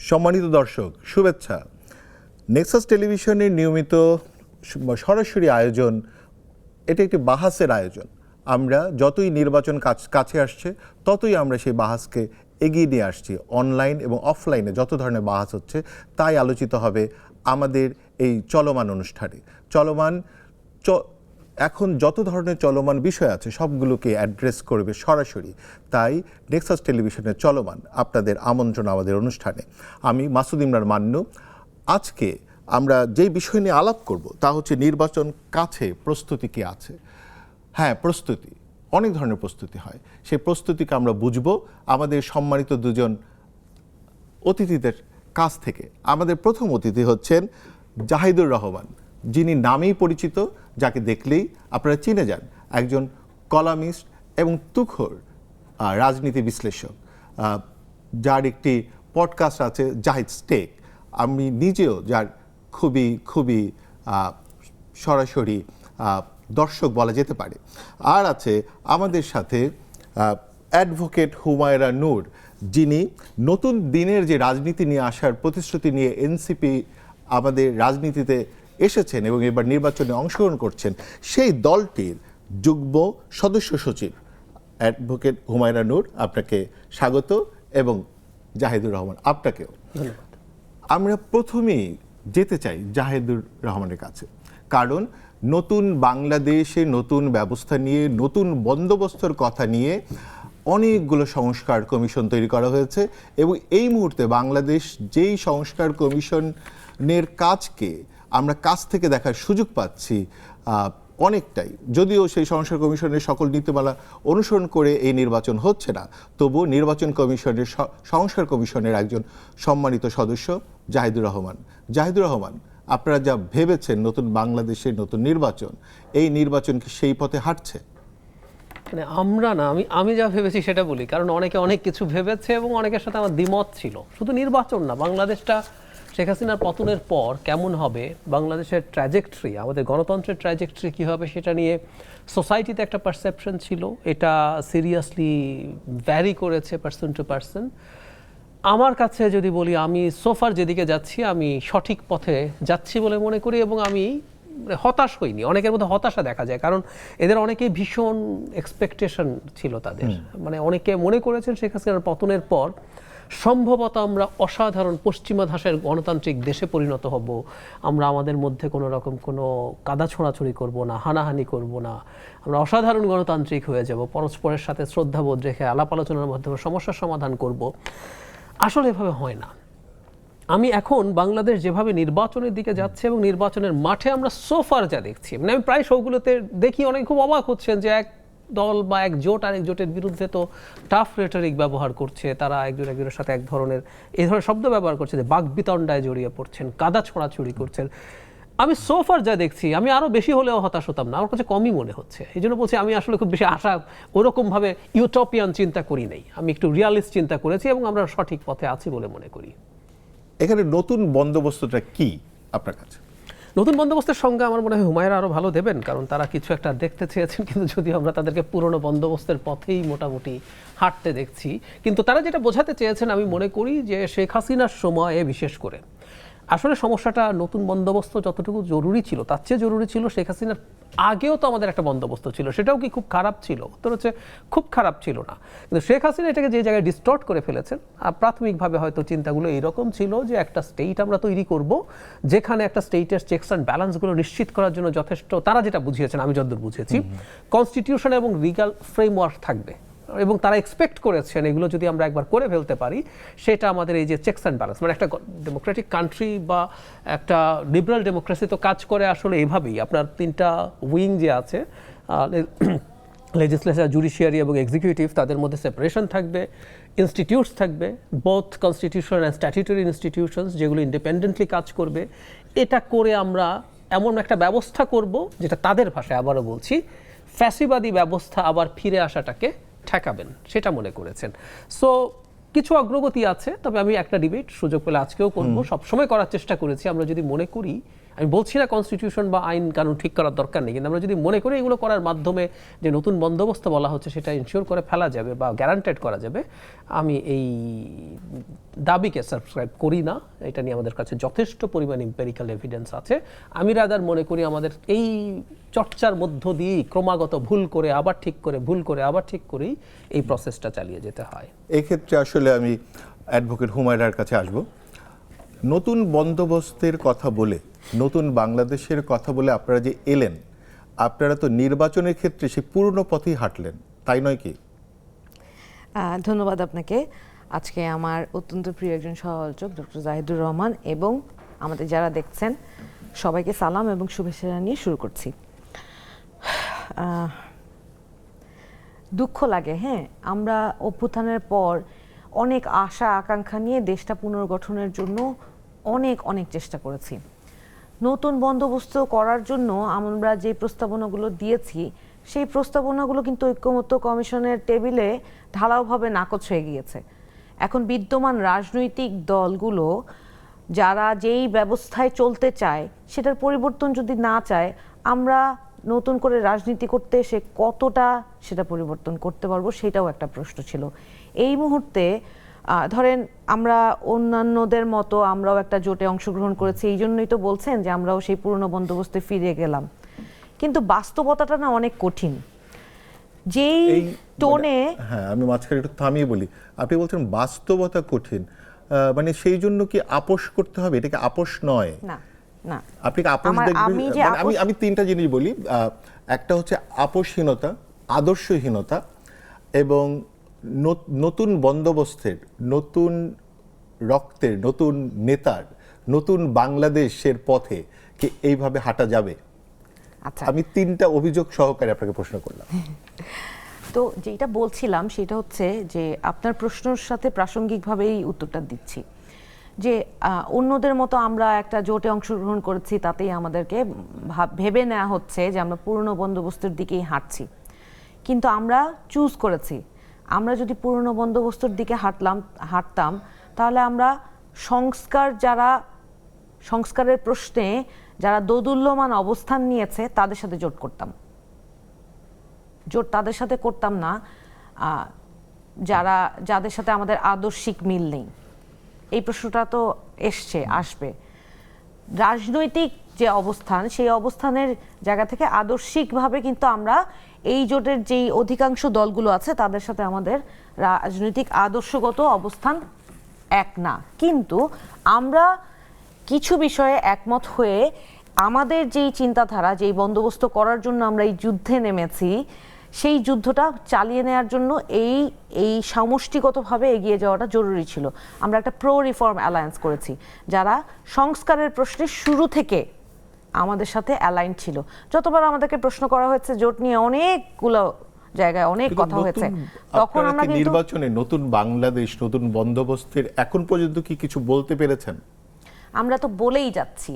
সম্মানিত দর্শক, শুভেচ্ছা। নেক্সাস টেলিভিশনের নিয়মিত সরাসরি আয়োজন, এটা একটি বাহাসের আয়োজন। আমরা যতই নির্বাচন কাছে আসছে ততই আমরা সেই বাহাসকে এগিয়ে নিয়ে আসছি। অনলাইন এবং অফলাইনে যত ধরনের বাহাস হচ্ছে তাই আলোচিত হবে আমাদের এই চলমান অনুষ্ঠানে। এখন যত ধরনের চলমান বিষয় আছে সবগুলোকে অ্যাড্রেস করবে সরাসরি। তাই নেক্সাস টেলিভিশনের চলমান আপনাদের আমন্ত্রণ আমাদের অনুষ্ঠানে। আমি মাসুদ ইমরান মান্নু। আজকে আমরা যেই বিষয় নিয়ে আলাপ করব তা হচ্ছে নির্বাচন কাছে, প্রস্তুতি কি আছে। হ্যাঁ, প্রস্তুতি, অনেক ধরনের প্রস্তুতি হয়। সেই প্রস্তুতিকে আমরা বুঝব আমাদের সম্মানিত দুজন অতিথিদের কাছ থেকে। আমাদের প্রথম অতিথি হচ্ছেন জাহিদুর রহমান, যিনি নামেই পরিচিত, যাকে দেখলেই আপনারা চিনে যান। একজন কলামিস্ট এবং তুখোর রাজনীতি বিশ্লেষক, যার একটি পডকাস্ট আছে জাহিদ স্টেক। আমি নিজেও যার খুবই সরাসরি দর্শক বলা যেতে পারে। আর আছে আমাদের সাথে অ্যাডভোকেট হুমায়রা নূর, যিনি নতুন দিনের যে রাজনীতি নিয়ে আসার প্রতিশ্রুতি নিয়ে এনসিপি আমাদের রাজনীতিতে এসেছেন এবং এবার নির্বাচনে অংশগ্রহণ করছেন, সেই দলটির যুগ্ম সদস্য সচিব। অ্যাডভোকেট হুমায়রা নূর, আপনাকে স্বাগত, এবং জাহিদুর রহমান আপনাকেও ধন্যবাদ। আমরা প্রথমেই যেতে চাই জাহিদুর রহমানের কাছে, কারণ নতুন বাংলাদেশে নতুন ব্যবস্থা নিয়ে, নতুন বন্দোবস্তর কথা নিয়ে অনেকগুলো সংস্কার কমিশন তৈরি করা হয়েছে এবং এই মুহূর্তে বাংলাদেশ যেই সংস্কার কমিশনের কাজকে আমরা কাছ থেকে দেখার সুযোগ পাচ্ছি অনেকটাই। যদিও সেই সংস্কার কমিশনের সকল নীতিমালা অনুসরণ করে এই নির্বাচন হচ্ছে না, তবু নির্বাচন কমিশনের সংস্কার কমিশনের একজন সম্মানিত সদস্য জাহিদুর রহমান। জাহিদুর রহমান, আপনারা যা ভেবেছেন নতুন বাংলাদেশের নতুন নির্বাচন, এই নির্বাচন কি সেই পথে হাঁটছে? মানে আমরা না, আমি যা ভেবেছি সেটা বলি, কারণ অনেকে অনেক কিছু ভেবেছে এবং অনেকের সাথে আমার দ্বিমত ছিল। শুধু নির্বাচন না, বাংলাদেশটা শেখ হাসিনার পতনের পর কেমন হবে, বাংলাদেশের ট্র্যাজেক্টরি, আমাদের গণতন্ত্রের ট্র্যাজেক্টরি কী হবে সেটা নিয়ে সোসাইটিতে একটা পারসেপশন ছিল। এটা সিরিয়াসলি ভ্যারি করেছে পার্সন টু পার্সন। আমার কাছে যদি বলি, আমি সোফার যেদিকে যাচ্ছি আমি সঠিক পথে যাচ্ছি বলে মনে করি এবং আমি হতাশ হইনি। অনেকের মধ্যে হতাশা দেখা যায়, কারণ এদের অনেকেই ভীষণ এক্সপেকটেশন ছিল তাদের। মানে অনেকে মনে করেছেন শেখ হাসিনার পতনের পর সম্ভবত আমরা অসাধারণ পশ্চিমা ধাঁচের গণতান্ত্রিক দেশে পরিণত হব, আমরা আমাদের মধ্যে কোনো রকম কোনো কাদা ছোঁড়াছড়ি করব না, হানাহানি করব না, আমরা অসাধারণ গণতান্ত্রিক হয়ে যাব, পরস্পরের সাথে শ্রদ্ধাবোধ রেখে আলাপ আলোচনার মাধ্যমে সমস্যার সমাধান করব। আসলে এভাবে হয় না। আমি এখন বাংলাদেশ যেভাবে নির্বাচনের দিকে যাচ্ছে এবং নির্বাচনের মাঠে আমরা সোফার যা দেখছি, মানে আমি প্রায় শোগুলোতে দেখি, অনেক খুব অবাক হচ্ছেন যে এক দল বা এক জোট আরেক জোটের বিরুদ্ধে তো টাফ রেটরিক ব্যবহার করছে, তারা একজনের সাথে এই ধরনের শব্দ ব্যবহার করছে, যে বাকবিতণ্ডায় জড়িয়ে পড়ছেন, কাদা ছোঁড়াছুড়ি করছেন। আমি সোফার যা দেখছি, আমি আরও বেশি হলেও হতাশ হতাম না, আমার কাছে কমই মনে হচ্ছে। এই জন্য বলছি, আমি আসলে খুব বেশি আশা ওরকমভাবে ইউটোপিয়ান চিন্তা করি নাই, আমি একটু রিয়ালিস্ট চিন্তা করেছি এবং আমরা সঠিক পথে আছি বলে মনে করি। এখানে নতুন বন্দোবস্তটা কি আপনার কাছে? নতুন বন্দোবস্তের সঙ্গে আমার মনে হয় হুমায়রা আরও ভালো দেবেন, কারণ তারা কিছু একটা দেখতে চেয়েছেন, কিন্তু যদি আমরা তাদেরকে পুরনো বন্দোবস্তের পথেই মোটামুটি হাঁটতে দেখছি। কিন্তু তারা যেটা বোঝাতে চেয়েছেন, আমি মনে করি যে শেখ হাসিনার সময়ে বিশেষ করে আসলে সমস্যাটা নতুন বন্দোবস্ত যতটুকু জরুরি ছিল তার চেয়ে জরুরি ছিল শেখ হাসিনার আগেও তো আমাদের একটা বন্দোবস্ত ছিল, সেটাও কি খুব খারাপ ছিল? উত্তর হচ্ছে খুব খারাপ ছিল না। কিন্তু শেখ হাসিনা এটাকে যে জায়গায় ডিস্টর্ট করে ফেলেছেন, প্রাথমিকভাবে হয়তো চিন্তাগুলো এইরকম ছিল যে একটা স্টেট আমরা তৈরি করব যেখানে একটা স্টেটের চেকস অ্যান্ড ব্যালেন্সগুলো নিশ্চিত করার জন্য যথেষ্ট, তারা যেটা বুঝিয়েছেন, আমি যতদূর বুঝেছি, কনস্টিটিউশন এবং লিগ্যাল ফ্রেমওয়ার্ক থাকবে এবং তারা এক্সপেক্ট করেছেন এগুলো যদি আমরা একবার করে ফেলতে পারি, সেটা আমাদের এই যে চেকস অ্যান্ড ব্যালেন্স, মানে একটা ডেমোক্রেটিক কান্ট্রি বা একটা লিবারাল ডেমোক্রেসি তো কাজ করে আসলে এভাবেই। আপনার তিনটা উইং যে আছে, লেজিসলেচার, জুডিশিয়ারি এবং এক্সিকিউটিভ, তাদের মধ্যে সেপারেশন থাকবে, ইনস্টিটিউটস থাকবে, both constitutional and statutory institutions, যেগুলো ইন্ডিপেন্ডেন্টলি কাজ করবে। এটা করে আমরা এমন একটা ব্যবস্থা করব যেটা তাদের ভাষায়, আবারও বলছি, ফ্যাসিবাদী ব্যবস্থা আবার ফিরে আসাটাকে ঠেকাবেন, সেটা মনে করেছেন। সো কিছু অগ্রগতি আছে, তবে আমি একটা ডিবেট সুযোগ পেলে আজকেও করবো, সবসময় করার চেষ্টা করেছি। আমরা যদি মনে করি আমি বলছি না কনস্টিটিউশন বা আইন কানুন ঠিক করার দরকার নেই, কিন্তু আমরা যদি মনে করি এগুলো করার মাধ্যমে যে নতুন বন্দোবস্ত বলা হচ্ছে সেটা ইনশিওর করে ফেলা যাবে বা গ্যারান্টেড করা যাবে, আমি এই দাবিকে সাবস্ক্রাইব করি না। এটা নিয়ে আমাদের কাছে যথেষ্ট পরিমাণ এম্পিরিক্যাল এভিডেন্স আছে। আমি রাদার মনে করি আমাদের এই চর্চার মধ্য দিয়েই ক্রমাগত ভুল করে আবার ঠিক করে, ভুল করে আবার ঠিক করেই এই প্রসেসটা চালিয়ে যেতে হয়। এক্ষেত্রে আসলে আমি অ্যাডভোকেট হুমায়রার কাছে আসব। নতুন বন্দোবস্তের কথা বলে, নতুন বাংলাদেশের কথা বলে আপনারা যে এলেন, আপনারা তো নির্বাচনের ক্ষেত্রে সেই পুরনো পথেই হাঁটলেন, তাই নয় কি? ধন্যবাদ আপনাকে। আজকে আমার অত্যন্ত প্রিয় একজন সহ-আলোচক ডক্টর জাহিদুর রহমান এবং আমাদের যারা দেখছেন সবাইকে সালাম এবং শুভেচ্ছা জানিয়ে শুরু করছি। দুঃখ লাগে, হ্যাঁ, আমরা অভ্যুত্থানের পর অনেক আশা আকাঙ্ক্ষা নিয়ে দেশটা পুনর্গঠনের জন্য অনেক অনেক চেষ্টা করেছি। নতুন বন্দোবস্ত করার জন্য আমরা যে প্রস্তাবনাগুলো দিয়েছি সেই প্রস্তাবনাগুলো কিন্তু ঐক্যমত্য কমিশনের টেবিলে ঢালাওভাবে নাকচ হয়ে গিয়েছে। এখন বিদ্যমান রাজনৈতিক দলগুলো যারা যেই ব্যবস্থায় চলতে চায় সেটার পরিবর্তন যদি না চায়, আমরা নতুন করে রাজনীতি করতে এসে কতটা সেটা পরিবর্তন করতে পারবো সেটাও একটা প্রশ্ন ছিল। এই মুহূর্তে ধরেন আমরা অন্যান্যদের মতো আমরাও একটা জোটে অংশগ্রহণ করেছি, এই জন্যই তো বলছেন যে আমরাও সেই পুরনো বন্দোবস্তে ফিরে গেলাম, কিন্তু বাস্তবতাটা না অনেক কঠিন। যেই টোনে হ্যাঁ, আমি মাঝখানে একটু থামিয়ে বলি, আপনি বলছেন বাস্তবতা কঠিন, মানে সেই জন্য কি আপোষ করতে হবে? এটা কি আপোষ নয়? না না, আপনি কি আপোষ দেখবেন? আমি তিনটা জিনিস বলি। একটা হচ্ছে আপোষহীনতা, আদর্শহীনতা এবং নতুন বন্দোবস্তের, নতুন রক্তের, নতুন নেতার, নতুন বাংলাদেশের পথে কি এইভাবে হাঁটা যাবে? আচ্ছা, আমি তিনটা অভিযোগ সহকারে আপনাকে প্রশ্ন করলাম। তো যেটা বলছিলাম সেটা হচ্ছে যে আপনার প্রশ্নের সাথে প্রাসঙ্গিকভাবেই উত্তরটা দিচ্ছি যে অন্যদের মতো আমরা একটা জোটে অংশগ্রহণ করেছি, তাতেই আমাদেরকে ভেবে নেওয়া হচ্ছে যে আমরা পুরনো বন্দোবস্তের দিকেই হাঁটছি, কিন্তু আমরা চুজ করেছি আমরা যদি পুরনো বন্দোবস্তের দিকে হাঁটতাম তাহলে আমরা সংস্কারের প্রশ্নে যারা দোদুল্যমান অবস্থান নিয়েছে তাদের সাথে জোট করতাম। জোট তাদের সাথে করতাম না যাদের সাথে আমাদের আদর্শিক মিল নেই। এই প্রশ্নটা তো আসবে। রাজনৈতিক যে অবস্থান, সেই অবস্থানের জায়গা থেকে আদর্শিকভাবে কিন্তু আমরা এই জোটের যেই অধিকাংশ দলগুলো আছে তাদের সাথে আমাদের রাজনৈতিক আদর্শগত অবস্থান এক না, কিন্তু আমরা কিছু বিষয়ে একমত হয়ে আমাদের যেই চিন্তাধারা, যেই বন্দোবস্ত করার জন্য আমরা এই যুদ্ধে নেমেছি, সেই যুদ্ধটা চালিয়ে নেওয়ার জন্য এই সমষ্টিগতভাবে এগিয়ে যাওয়াটা জরুরি ছিল। আমরা একটা প্রো রিফর্ম অ্যালায়েন্স করেছি যারা সংস্কারের প্রশ্নে শুরু থেকে আমাদের সাথে অ্যালাইন ছিল। যতবার আমাদেরকে প্রশ্ন করা হয়েছে জোট নিয়ে, অনেকগুলো জায়গায় অনেক কথা হয়েছে, তখন আমরা কিন্তু নির্বাচনে নতুন বাংলাদেশ, নতুন বন্দোবস্তের এখন পর্যন্ত কি কিছু বলতে পেরেছেন? আমরা তো বলেই যাচ্ছি।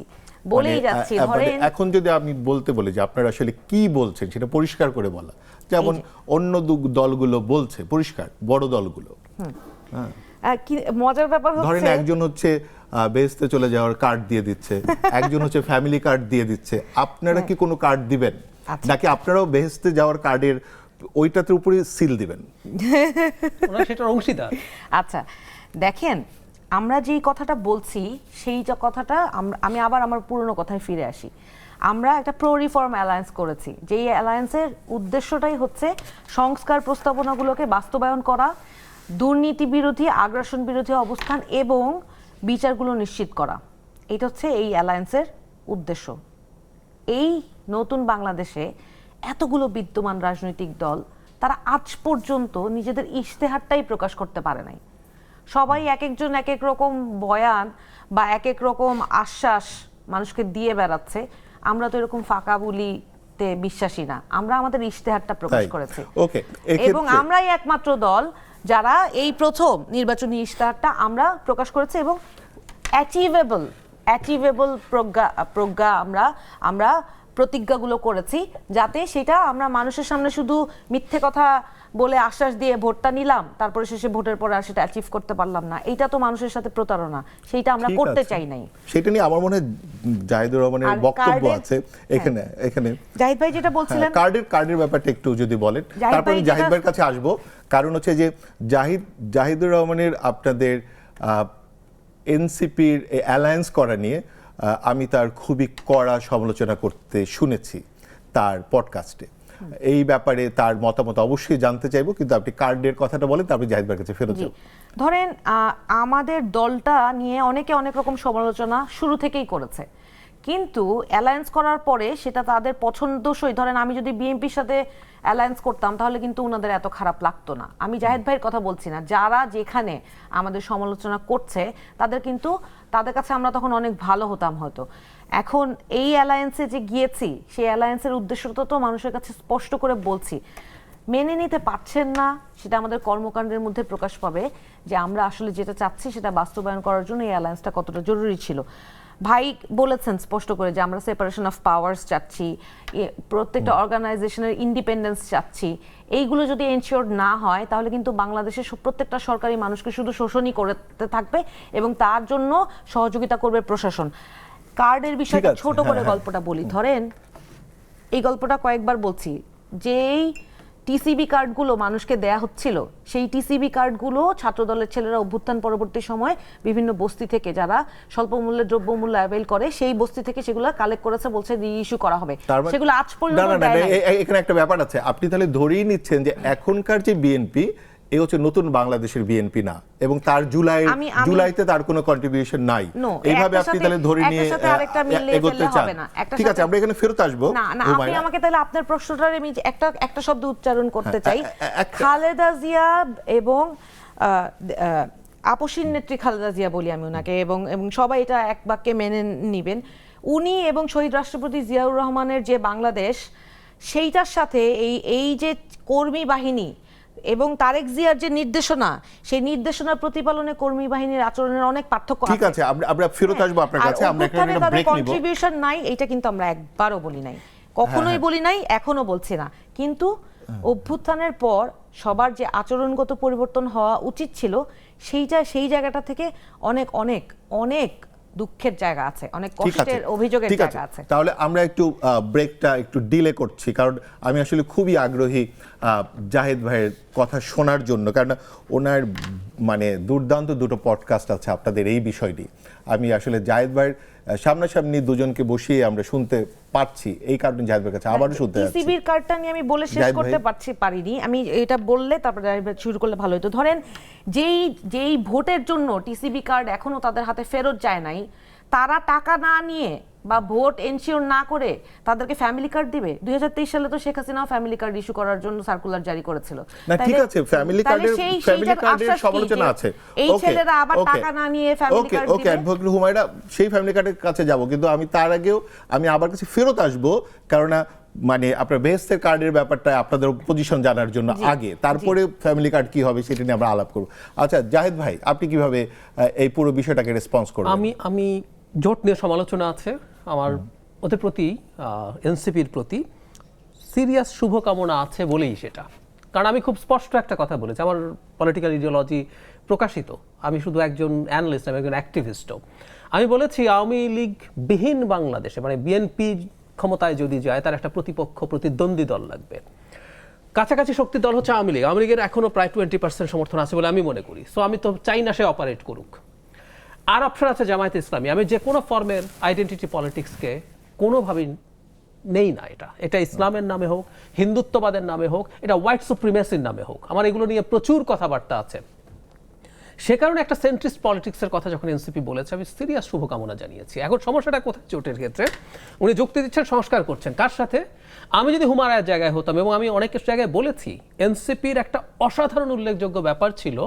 ধরেন এখন যদি আমি বলতে বলি যে আপনারা আসলে কি বলছেন সেটা পরিষ্কার করে বলা, যেমন অন্য দলগুলো বলছে পরিষ্কার, বড় দলগুলো। মজার ব্যাপার হচ্ছে, ধরেন একজন হচ্ছে বেহেশতে চলে যাওয়ার কার্ড দিয়ে দিচ্ছে, একজন হচ্ছে ফ্যামিলি কার্ড দিয়ে দিচ্ছে, আপনারা কি কোনো কার্ড দিবেন নাকি আপনারাও বেহেশতে যাওয়ার কার্ডের ওইটাতে উপরে সিল দিবেন? সেটার অংশীদার। আচ্ছা দেখেন, আমরা যেই কথাটা বলছি সেই কথাটা আমি আবার আমার পুরনো কথায় ফিরে আসি। আমরা একটা প্রো রিফর্ম অ্যালায়েন্স করেছি, যেই অ্যালায়েন্সের উদ্দেশ্যটাই হচ্ছে সংস্কার প্রস্তাবনাগুলোকে বাস্তবায়ন করা, দুর্নীতি বিরোধী, আগ্রাসন বিরোধী অবস্থান এবং বিচারগুলো নিশ্চিত করা। এটা হচ্ছে এই অ্যালায়েন্সের উদ্দেশ্য। এই নতুন বাংলাদেশে এতগুলো বিদ্যমান রাজনৈতিক দল তারা আজ পর্যন্ত নিজেদের ইশতেহারটাই প্রকাশ করতে পারে নাই। সবাই এক একজন এক এক রকম বয়ান বা এক এক রকম আশ্বাস মানুষকে দিয়ে বেড়াচ্ছে। আমরা তো এরকম ফাঁকা বলিতে বিশ্বাসী না, আমরা আমাদের ইশতেহারটা প্রকাশ করেছি এবং আমরাই একমাত্র দল যারা এই প্রথম নির্বাচনী ইশতেহারটা আমরা প্রকাশ করেছি এবং অ্যাচিভেবল প্রজ্ঞা আমরা প্রতিজ্ঞাগুলো করেছি, যাতে সেটা আমরা মানুষের সামনে শুধু মিথ্যে কথা বলে আশ্বাস দিয়ে ভোটটা নিলাম, তারপরে শেষে ভোটের পর আর সেটা অ্যাচিভ করতে পারলাম না, এইটা তো মানুষের সাথে প্রতারণা, সেইটা আমরা ঠিক করতে আছে। চাই নাই। সেটা নিয়ে আমার মনে হয় জাহিদুর রহমানের আর বক্তব্য কার্ডের- আছে এখানে জাহিদ ভাই যেটা বলছিলেন, কার্ডের ব্যাপারটা একটু যদি বলেন, জাহিদ তারপরে ভাই জাহিদ যেটা- ভাইয়ের কাছে আসবো। কারণ হচ্ছে যে জাহিদুর রহমানের আপনাদের এনসিপির অ্যালায়েন্স করা নিয়ে আমি তার খুবই কড়া সমালোচনা করতে শুনেছি তার পডকাস্টে। এই ব্যাপারে তার মতামত অবশ্যই জানতে চাইবো, কিন্তু আপনি কার্ডের কথাটা বলেন, তারপরে জাহিদ ভাইয়ের কাছে ফেরত জি, যাবো। ধরেন আমাদের দলটা নিয়ে অনেকে অনেক রকম সমালোচনা শুরু থেকেই করেছে, কিন্তু অ্যালায়েন্স করার পরে সেটা তাদের পছন্দসই। ধরেন আমি যদি বিএনপির সাথে অ্যালায়েন্স করতাম তাহলে কিন্তু ওনাদের এত খারাপ লাগতো না। আমি জাহেদ ভাইয়ের কথা বলছি না, যারা যেখানে আমাদের সমালোচনা করছে তাদের কাছে আমরা তখন অনেক ভালো হতাম হয়তো। এখন এই অ্যালায়েন্সে যে গিয়েছি, সেই অ্যালায়েন্সের উদ্দেশ্যটা তো মানুষের কাছে স্পষ্ট করে বলছি। মেনে নিতে পারছেন না, সেটা আমাদের কর্মকাণ্ডের মধ্যে প্রকাশ পাবে যে আমরা আসলে যেটা চাচ্ছি সেটা বাস্তবায়ন করার জন্য এই অ্যালায়েন্সটা কতটা জরুরি ছিল। ভাই বলেছেন স্পষ্ট করে যে আমরা সেপারেশন অফ পাওয়ার্স চাচ্ছি, প্রত্যেকটা অর্গানাইজেশনের ইন্ডিপেন্ডেন্স চাচ্ছি। এইগুলো যদি এনশিওর না হয় তাহলে কিন্তু বাংলাদেশের প্রত্যেকটা সরকারি মানুষকে শুধু শোষণই করতে থাকবে এবং তার জন্য সহযোগিতা করবে প্রশাসন। কার্ডের বিষয়টা আছে, ছোট করে গল্পটা বলি। ধরেন এই গল্পটা কয়েকবার বলছি, যেই টিসিবি কার্ডগুলো মানুষকে দেয়া হচ্ছিল, সেই টিসিবি কার্ডগুলো ছাত্রদলের ছেলেরা অভ্যুত্থান পরবর্তী সময় বিভিন্ন বস্তি থেকে, যারা স্বল্প মূল্যে দ্রব্যমূল্য অ্যাভেল করে, সেই বস্তি থেকে সেগুলো কালেক্ট করেছে, বলছে রি-ইস্যু করা হবে। সেগুলো আজ পর্যন্ত দেয় নাই। এখানে একটা ব্যাপার আছে, আপনি তাহলে ধরেই নিচ্ছেন যে এখনকার যে বিএনপি এ হচ্ছে নতুন বাংলাদেশের বিএনপি না, এবং তার জুলাইতে তার কোনো কন্ট্রিবিউশন নাই, এইভাবে আপনি তাহলে ধরে নিয়ে এগোতে চান। ঠিক আছে, আমরা এখানে ফেরত আসবো। না আপনি আমাকে তাহলে আপনার প্রশ্নটার আমি একটা শব্দ উচ্চারণ করতে চাই। খালেদা জিয়া এবং আপসীন নেত্রী খালেদা জিয়া বলি আমি ওনাকে, এবং সবাই এটা এক বাক্যে মেনে নিবেন, উনি এবং শহীদ রাষ্ট্রপতি জিয়াউর রহমানের যে বাংলাদেশ, সেইটার সাথে এই যে কর্মী বাহিনী এবং তারেক জিয়ার যে নির্দেশনা, সেই নির্দেশনার প্রতিপালনে কর্মী বাহিনীর আচরণের অনেক পার্থক্য আছে। ঠিক আছে, আমরা ফেরত আসবো আপনার কাছে। আমরা এখানে একটা ব্রেক নিব। কন্ট্রিবিউশন নাই, এটা কিন্তু আমরা একবারও বলি নাই, কখনোই বলি নাই, এখনো বলছি না। কিন্তু অভ্যুত্থানের পর সবার যে আচরণগত পরিবর্তন হওয়া উচিত ছিল, সেই জায়গাটা থেকে অনেক অনেক অনেক দুঃখের জায়গা আছে, অনেক কষ্টের অভিযোগের জায়গা আছে। তাহলে আমরা একটু ব্রেকটা একটু ডিলে করছি, কারণ আমি আসলে খুবই আগ্রহী জাহেদ ভাইয়ের কথা শোনার জন্য, কারণ ওনার মানে দুর্দান্ত দুটো পডকাস্ট আছে আপনাদের এই বিষয়টি। আমি আসলে জাহেদ ভাইয়ের সামনাসামনি দুজনকে বসিয়ে আমরা শুনতে পাচ্ছি, এই কারণে জাহেদ ভাইয়ের কাছে আবারও শুনতে যাচ্ছি। টিসিবির কার্ডটা নিয়ে আমি বলে শেষ করতে পারিনি, আমি এটা বললে তারপরে শুরু করলে ভালো হতো। ধরেন যেই ভোটের জন্য টিসিবি কার্ড এখনো তাদের হাতে ফেরত যায় নাই, তারা টাকা না নিয়ে বা ভোট এনশিওর না করে তাদেরকে ফ্যামিলি কার্ড দিবে। 2023 সালে তো শেখ হাসিনাও ফ্যামিলি কার্ড ইস্যু করার জন্য সার্কুলার জারি করেছিল। না ঠিক আছে, ফ্যামিলি কার্ডের সমালোচনা আছে, এই ছেলেরা আবার টাকা না নিয়ে ফ্যামিলি কার্ড দিবে। ওকে অ্যাডভোকেট হুমায়রা, সেই ফ্যামিলি কার্ডের কাছে যাব, কিন্তু আমি তার আগেও আমি আবার কাছে ফেরত আসবো, কারণ মানে আপনার বেহেস্তের কার্ডের ব্যাপারটা আপনাদের পজিশন জানার জন্য আগে, তারপরে ফ্যামিলি কার্ড কি হবে সেটা নিয়ে আমরা আলাপ করব। আচ্ছা জাহেদ ভাই, আপনি কিভাবে এই পুরো বিষয়টাকে রেসপন্স করবেন? আমি জোট নিয়ে সমালোচনা আছে আমার, ওদের প্রতি এনসিপির প্রতি সিরিয়াস শুভকামনা আছে বলেই সেটা। কারণ আমি খুব স্পষ্ট একটা কথা বলেছি, আমার পলিটিক্যাল ইডিওলজি প্রকাশিত, আমি শুধু একজন অ্যানালিস্ট, আমি একজন অ্যাক্টিভিস্টও। আমি বলেছি আওয়ামী লীগ বিহীন বাংলাদেশে, মানে বিএনপি ক্ষমতায় যদি যায়, তার একটা প্রতিদ্বন্দ্বী দল লাগবে। কাছাকাছি শক্তির দল হচ্ছে আওয়ামী লীগ। আওয়ামী লীগের এখনো প্রায় 20% সমর্থন আছে বলে আমি মনে করি। সো আমি তো চাই না সে অপারেট করুক। আর অপশন আছে জামায়াতে ইসলামী। আমি যে কোনো ফর্মের আইডেন্টিটি পলিটিক্সকে কোনোভাবেই নেই না। এটা ইসলামের নামে হোক, হিন্দুত্ববাদের নামে হোক, এটা হোয়াইট সুপ্রিমেসির নামে হোক, আমার এগুলো নিয়ে প্রচুর কথাবার্তা আছে। সে কারণে একটা সেন্ট্রিস্ট পলিটিক্সের কথা যখন এনসিপি বলেছে, আমি সিরিয়াস শুভকামনা জানিয়েছি। এখন সমস্যাটা কোথায় জোটের ক্ষেত্রে? উনি যুক্তি দিচ্ছেন সংস্কার করছেন, কার সাথে? আমি যদি হুমায়রার জায়গায় হতাম, এবং আমি অনেক জায়গায় বলেছি, এনসিপির একটা অসাধারণ উল্লেখযোগ্য ব্যাপার ছিল,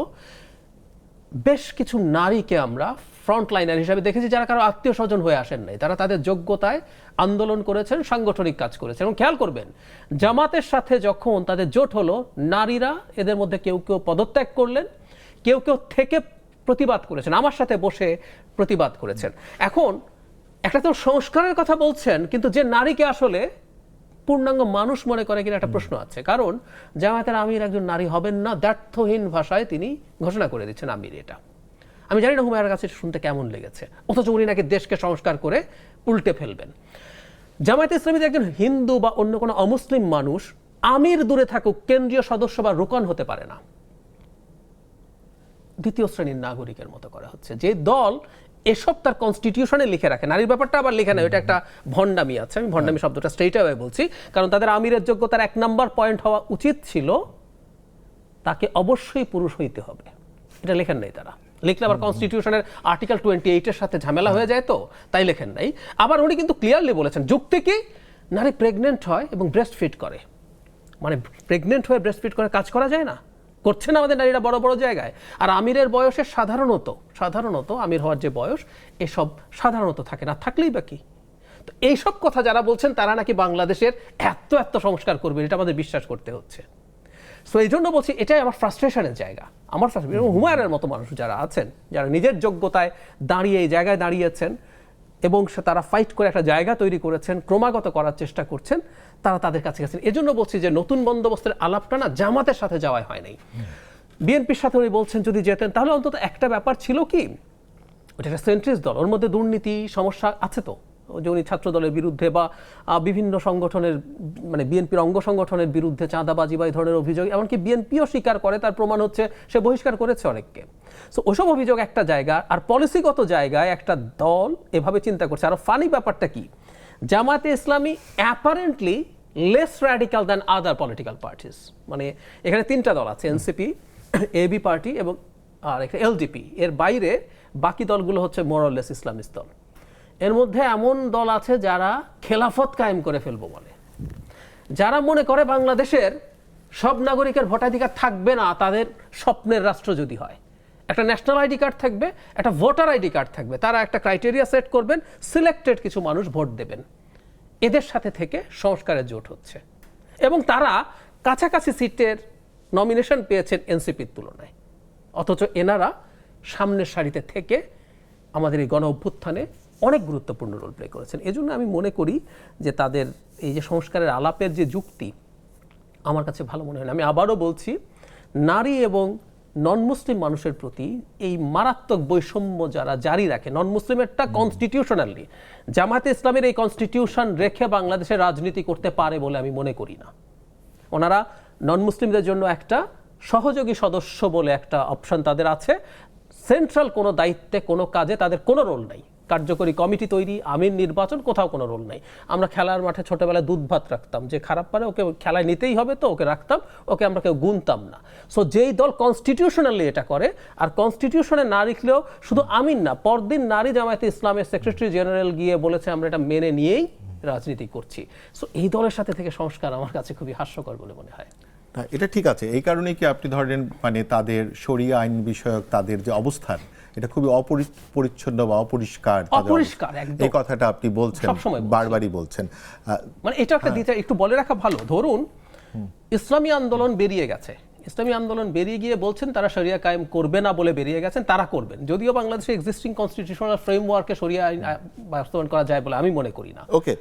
বেশ কিছু নারীকে আমরা ফ্রন্টলাইনার হিসাবে দেখেছি, যারা কারো আত্মীয় স্বজন হয়ে আসেন নাই, তারা তাদের যোগ্যতায় আন্দোলন করেছেন, সাংগঠনিক কাজ করেছেন। এবং খেয়াল করবেন, জামাতের সাথে যখন তাদের জোট হলো, নারীরা এদের মধ্যে কেউ কেউ পদত্যাগ করলেন, কেউ কেউ থেকে প্রতিবাদ করেছেন, আমার সাথে বসে প্রতিবাদ করেছেন। এখন একটা তো সংস্কারের কথা বলছেন, কিন্তু যে নারীকে আসলে পূর্ণাঙ্গ মানুষ মনে করে কিনা একটা প্রশ্ন আছে। কারণ জামায়াতের আমির একজন নারী হবেন না, দ্ব্যর্থহীন ভাষায় তিনি ঘোষণা করে দিচ্ছেন আমির। এটা আমি জানি না হুমায়রার কাছে শুনতে কেমন লেগেছে, অথচ উনি নাকি দেশকে সংস্কার করে উল্টে ফেলবেন। জামায়াতে ইসলামীতে একজন হিন্দু বা অন্য কোনো অমুসলিম মানুষ আমির দূরে থাকুক, কেন্দ্রীয় সদস্য বা রুকন হতে পারে না। দ্বিতীয় শ্রেণীর নাগরিকের মতো করা হচ্ছে। যে দল এসব তার কনস্টিটিউশনে লিখে রাখে, নারীর ব্যাপারটা আবার লিখে নেয়, এটা একটা ভণ্ডামি আছে। আমি ভণ্ডামি শব্দটা স্ট্রেইট অ্যাওয়ে বলছি, কারণ তাদের আমিরের যোগ্যতার 1 নম্বর পয়েন্ট হওয়া উচিত ছিল তাকে অবশ্যই পুরুষ হইতে হবে। এটা লেখেন নাই তারা। লিখলে আবার কনস্টিটিউশনের আর্টিকেল 28-এর সাথে ঝামেলা হয়ে যায়, তো তাই লেখেন নাই। আবার উনি কিন্তু ক্লিয়ারলি বলেছেন, যুক্তি কি, নারী প্রেগনেন্ট হয় এবং ব্রেস্ট ফিড করে, মানে প্রেগনেন্ট হয়ে ব্রেস্ট ফিড করে কাজ করা যায় না, করছে না আমাদের নারীরা বড় বড় জায়গায়। আর আমিরের বয়সে সাধারণত আমির হওয়ার যে বয়স, এসব সাধারণত থাকে না, থাকলেই বা কি। তো এইসব কথা যারা বলছেন তারা নাকি বাংলাদেশের এত সংস্কার করবে, এটা আমাদের বিশ্বাস করতে হচ্ছে। সো এই জন্য বলছি, এটাই আমার ফ্রাস্ট্রেশনের জায়গা। আমার ফ্রাস্ট্রেশন, হুমায়রার মতো মানুষ যারা আছেন, যারা নিজের যোগ্যতায় দাঁড়িয়ে এই জায়গায় দাঁড়িয়েছেন এবং তারা ফাইট করে একটা জায়গা তৈরি করেছেন, ক্রমাগত করার চেষ্টা করছেন, তারা তাদের কাছে গেছেন। এজন্য বলছি যে নতুন বন্দোবস্তের আলাপটা না জামাতের সাথে যাওয়াই হয় নাই। বিএনপির সাথে উনি বলছেন যদি যেতেন, তাহলে অন্তত একটা ব্যাপার ছিল কি, ওটা একটা সেন্ট্রিস্ট দল, ওর মধ্যে দুর্নীতি সমস্যা আছে তো, যে উনি ছাত্র দলের বিরুদ্ধে বা বিভিন্ন সংগঠনের, মানে বিএনপির অঙ্গ সংগঠনের বিরুদ্ধে চাঁদাবাজি বা এই ধরনের অভিযোগ, এমনকি বিএনপিও স্বীকার করে, তার প্রমাণ হচ্ছে সে বহিষ্কার করেছে অনেককে। সো ওসব অভিযোগ একটা জায়গা, আর পলিসিগত জায়গায় একটা দল এভাবে চিন্তা করছে। আর ফানি ব্যাপারটা কি, জামায়াতে ইসলামী অ্যাপারেন্টলি লেস র্যাডিক্যাল দ্যান আদার পলিটিক্যাল পার্টিস। মানে এখানে 3টা দল আছে, এনসিপি, এবি পার্টি এবং আর একটা এলডিপি। এর বাইরে বাকি দলগুলো হচ্ছে মোরলেস ইসলামিস্ট দল। এর মধ্যে এমন দল আছে যারা খেলাফত কায়েম করে ফেলবো বলে, যারা মনে করে বাংলাদেশের সব নাগরিকের ভোটাধিকার থাকবে না, তাদের স্বপ্নের রাষ্ট্র যদি হয়, একটা ন্যাশনাল আইডি কার্ড থাকবে, একটা ভোটার আইডি কার্ড থাকবে, তারা একটা ক্রাইটেরিয়া সেট করবেন, সিলেক্টেড কিছু মানুষ ভোট দেবেন। এদের সাথে থেকে সংস্কারের জোট হচ্ছে এবং তারা কাছাকাছি সিটের নমিনেশন পেয়েছেন এনসিপির তুলনায়, অথচ এনারা সামনের সারিতে থেকে আমাদের এই গণ অভ্যুত্থানে অনেক গুরুত্বপূর্ণ রোল প্লে করেছেন। এজন্য আমি মনে করি যে তাদের এই যে সংস্কারের আলাপের যে যুক্তি, আমার কাছে ভালো মনে হয় না। আমি আবারও বলছি, নারী এবং নন মুসলিম মানুষের প্রতি এই মারাত্মক বৈষম্য যারা জারি রাখে, নন মুসলিমেরটা কনস্টিটিউশনালি, জামায়াতে ইসলামের এই কনস্টিটিউশন রেখে বাংলাদেশের রাজনীতি করতে পারে বলে আমি মনে করি না। ওনারা নন মুসলিমদের জন্য একটা সহযোগী সদস্য বলে একটা অপশন তাদের আছে, সেন্ট্রাল কোনো দায়িত্বে কোনো কাজে তাদের কোনো রোল নাই। কার্যকরী কমিটি তৈরি, আমির নির্বাচন, কোথাও কোনো রোল নাই। আমরা খেলার মাঠে ছোটবেলায় দুধ ভাত রাখতাম, যে খারাপ পারে ওকে খেলায় নিতেই হবে, তো ওকে রাখতাম, ওকে আমরা কেউ গুনতাম না। সো যেই দল কনস্টিটিউশনালি এটা করে, আর কনস্টিটিউশনে না লিখলেও শুধু আমিন না, পরদিন নারী জামায়াতে ইসলামের সেক্রেটারি জেনারেল গিয়ে বলেছে আমরা এটা মেনে নিয়েই রাজনীতি করছি। সো এই দলের সাথে থেকে সংস্কার আমার কাছে খুবই হাস্যকর বলে মনে হয়। এটা ঠিক আছে, এই কারণে কি আপনি ধরেন, মানে তাদের শরিয়া আইন বিষয়ক তাদের যে অবস্থান, এটা খুবই অপরিচ্ছন্ন বা অপরিষ্কার, এই কথাটা আপনি বলছেন, বারবারই বলছেন। মানে এটা একটা দিতে একটু বলে রাখা ভালো। ধরুন ইসলামী আন্দোলন বেরিয়ে গেছে, ইসলামী আন্দোলন বেরিয়ে গিয়ে বলছেন তারা শরিয়া কায়েম করবে না বলে বেরিয়ে গেছেন, তারা করবেন, যদিও বাংলাদেশের এক্সিস্টিং কনস্টিটিউশনাল ফ্রেমওয়ার্কে শরিয়া আইন বাস্তবায়ন করা যায় বলে আমি মনে করি না। ওকে,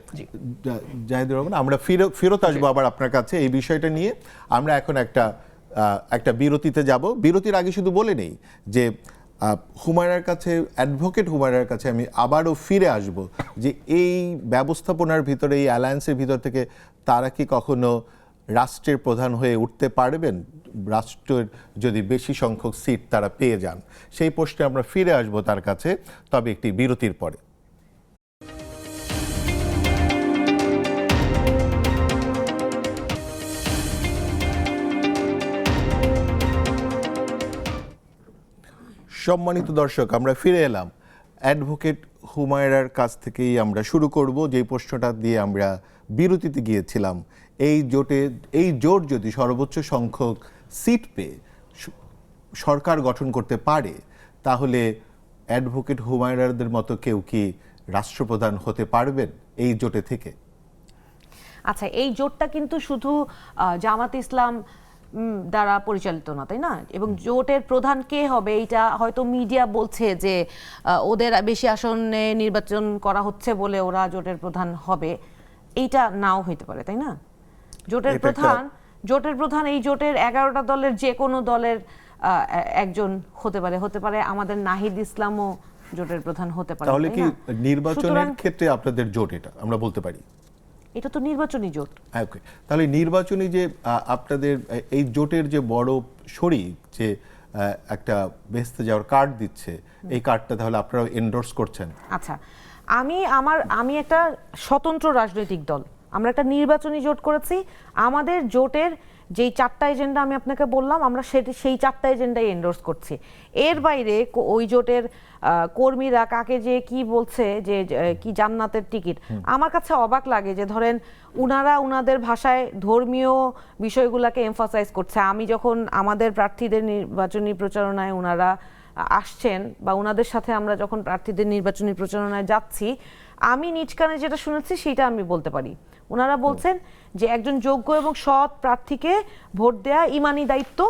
জাহিদুর রহমান, আমরা ফেরত আসবো আবার আপনার কাছে এই বিষয়টা নিয়ে। আমরা এখন একটা বিরতিতে যাব। বিরতির আগে শুধু বলে নেই যে হুমায়রার কাছে, অ্যাডভোকেট হুমায়রার কাছে আমি আবারও ফিরে আসব যে এই ব্যবস্থাপনার ভিতরে, এই অ্যালায়েন্সের ভিতর থেকে তারা কি কখনো রাষ্ট্রের প্রধান হয়ে উঠতে পারবেন, রাষ্ট্রের যদি বেশি সংখ্যক সিট তারা পেয়ে যান? সেই প্রশ্নে আমরা ফিরে আসব তার কাছে, তবে একটি বিরতির পরে। সম্মানিত দর্শক, আমরা ফিরে এলাম। অ্যাডভোকেট হুমায়রার কাছ থেকেই আমরা শুরু করব, যেই প্রশ্নটা দিয়ে আমরা বিরতিতে গিয়েছিলাম। এই জোট যদি সর্বোচ্চ সংখ্যক সিট পেয়ে সরকার গঠন করতে পারে, তাহলে অ্যাডভোকেট হুমায়রাদের মতো কেউ কি রাষ্ট্রপ্রধান হতে পারবেন এই জোটে থেকে? আচ্ছা, এই জোটটা কিন্তু শুধু জামাত ইসলাম দ্বারা পরিচালিত না, তাই না? এবং জোটের প্রধান কে হবে এইটা হয়তো মিডিয়া বলছে যে ওদের বেশি আসনে নির্বাচন করা হচ্ছে বলে ওরা জোটের প্রধান হবে, এইটা নাও হইতে পারে, তাই না? জোটের প্রধান এই জোটের 11টা দলের যে কোনো দলের একজন হতে পারে আমাদের নাহিদ ইসলামও জোটের প্রধান হতে পারে। তাহলে কি নির্বাচনের সুতরাং ক্ষেত্রে আপনাদের জোট এটা আমরা বলতে পারি? এটা তো নির্বাচনী জোট। ওকে, তাহলে নির্বাচনী যে আপনাদের এই জোটের যে বড় শরিক যে একটা বেহেশতে যাওয়ার কার্ড দিচ্ছে, এই কার্ডটা তাহলে আপনারা এন্ডোর্স করছেন? আচ্ছা, আমি একটা স্বতন্ত্র রাজনৈতিক দল, আমরা একটা নির্বাচনী জোট করেছি। আমাদের জোটের যেই 4টা এজেন্ডা আমি আপনাকে বললাম, আমরা সেই 4টা এজেন্ডাই এন্ডোর্স করছি। এর বাইরে ওই জোটের কর্মীরা কাকে যে কি বলছে যে কি জান্নাতের টিকিট, আমার কাছে অবাক লাগে যে ধরেন উনারা উনাদের ভাষায় ধর্মীয় বিষয়গুলোকে এমফাসাইজ করছে। আমি যখন আমাদের প্রার্থীদের নির্বাচনী প্রচারণায় উনারা আসছেন বা ওনাদের সাথে আমরা যখন প্রার্থীদের নির্বাচনী প্রচারণায় যাচ্ছি, আমি নিজ কানে যেটা শুনেছি সেটা আমি বলতে পারি। ওনারা বলছেন যে একজন যোগ্য এবং সৎ প্রার্থীকে ভোট দেয়া ঈমানি দায়িত্ব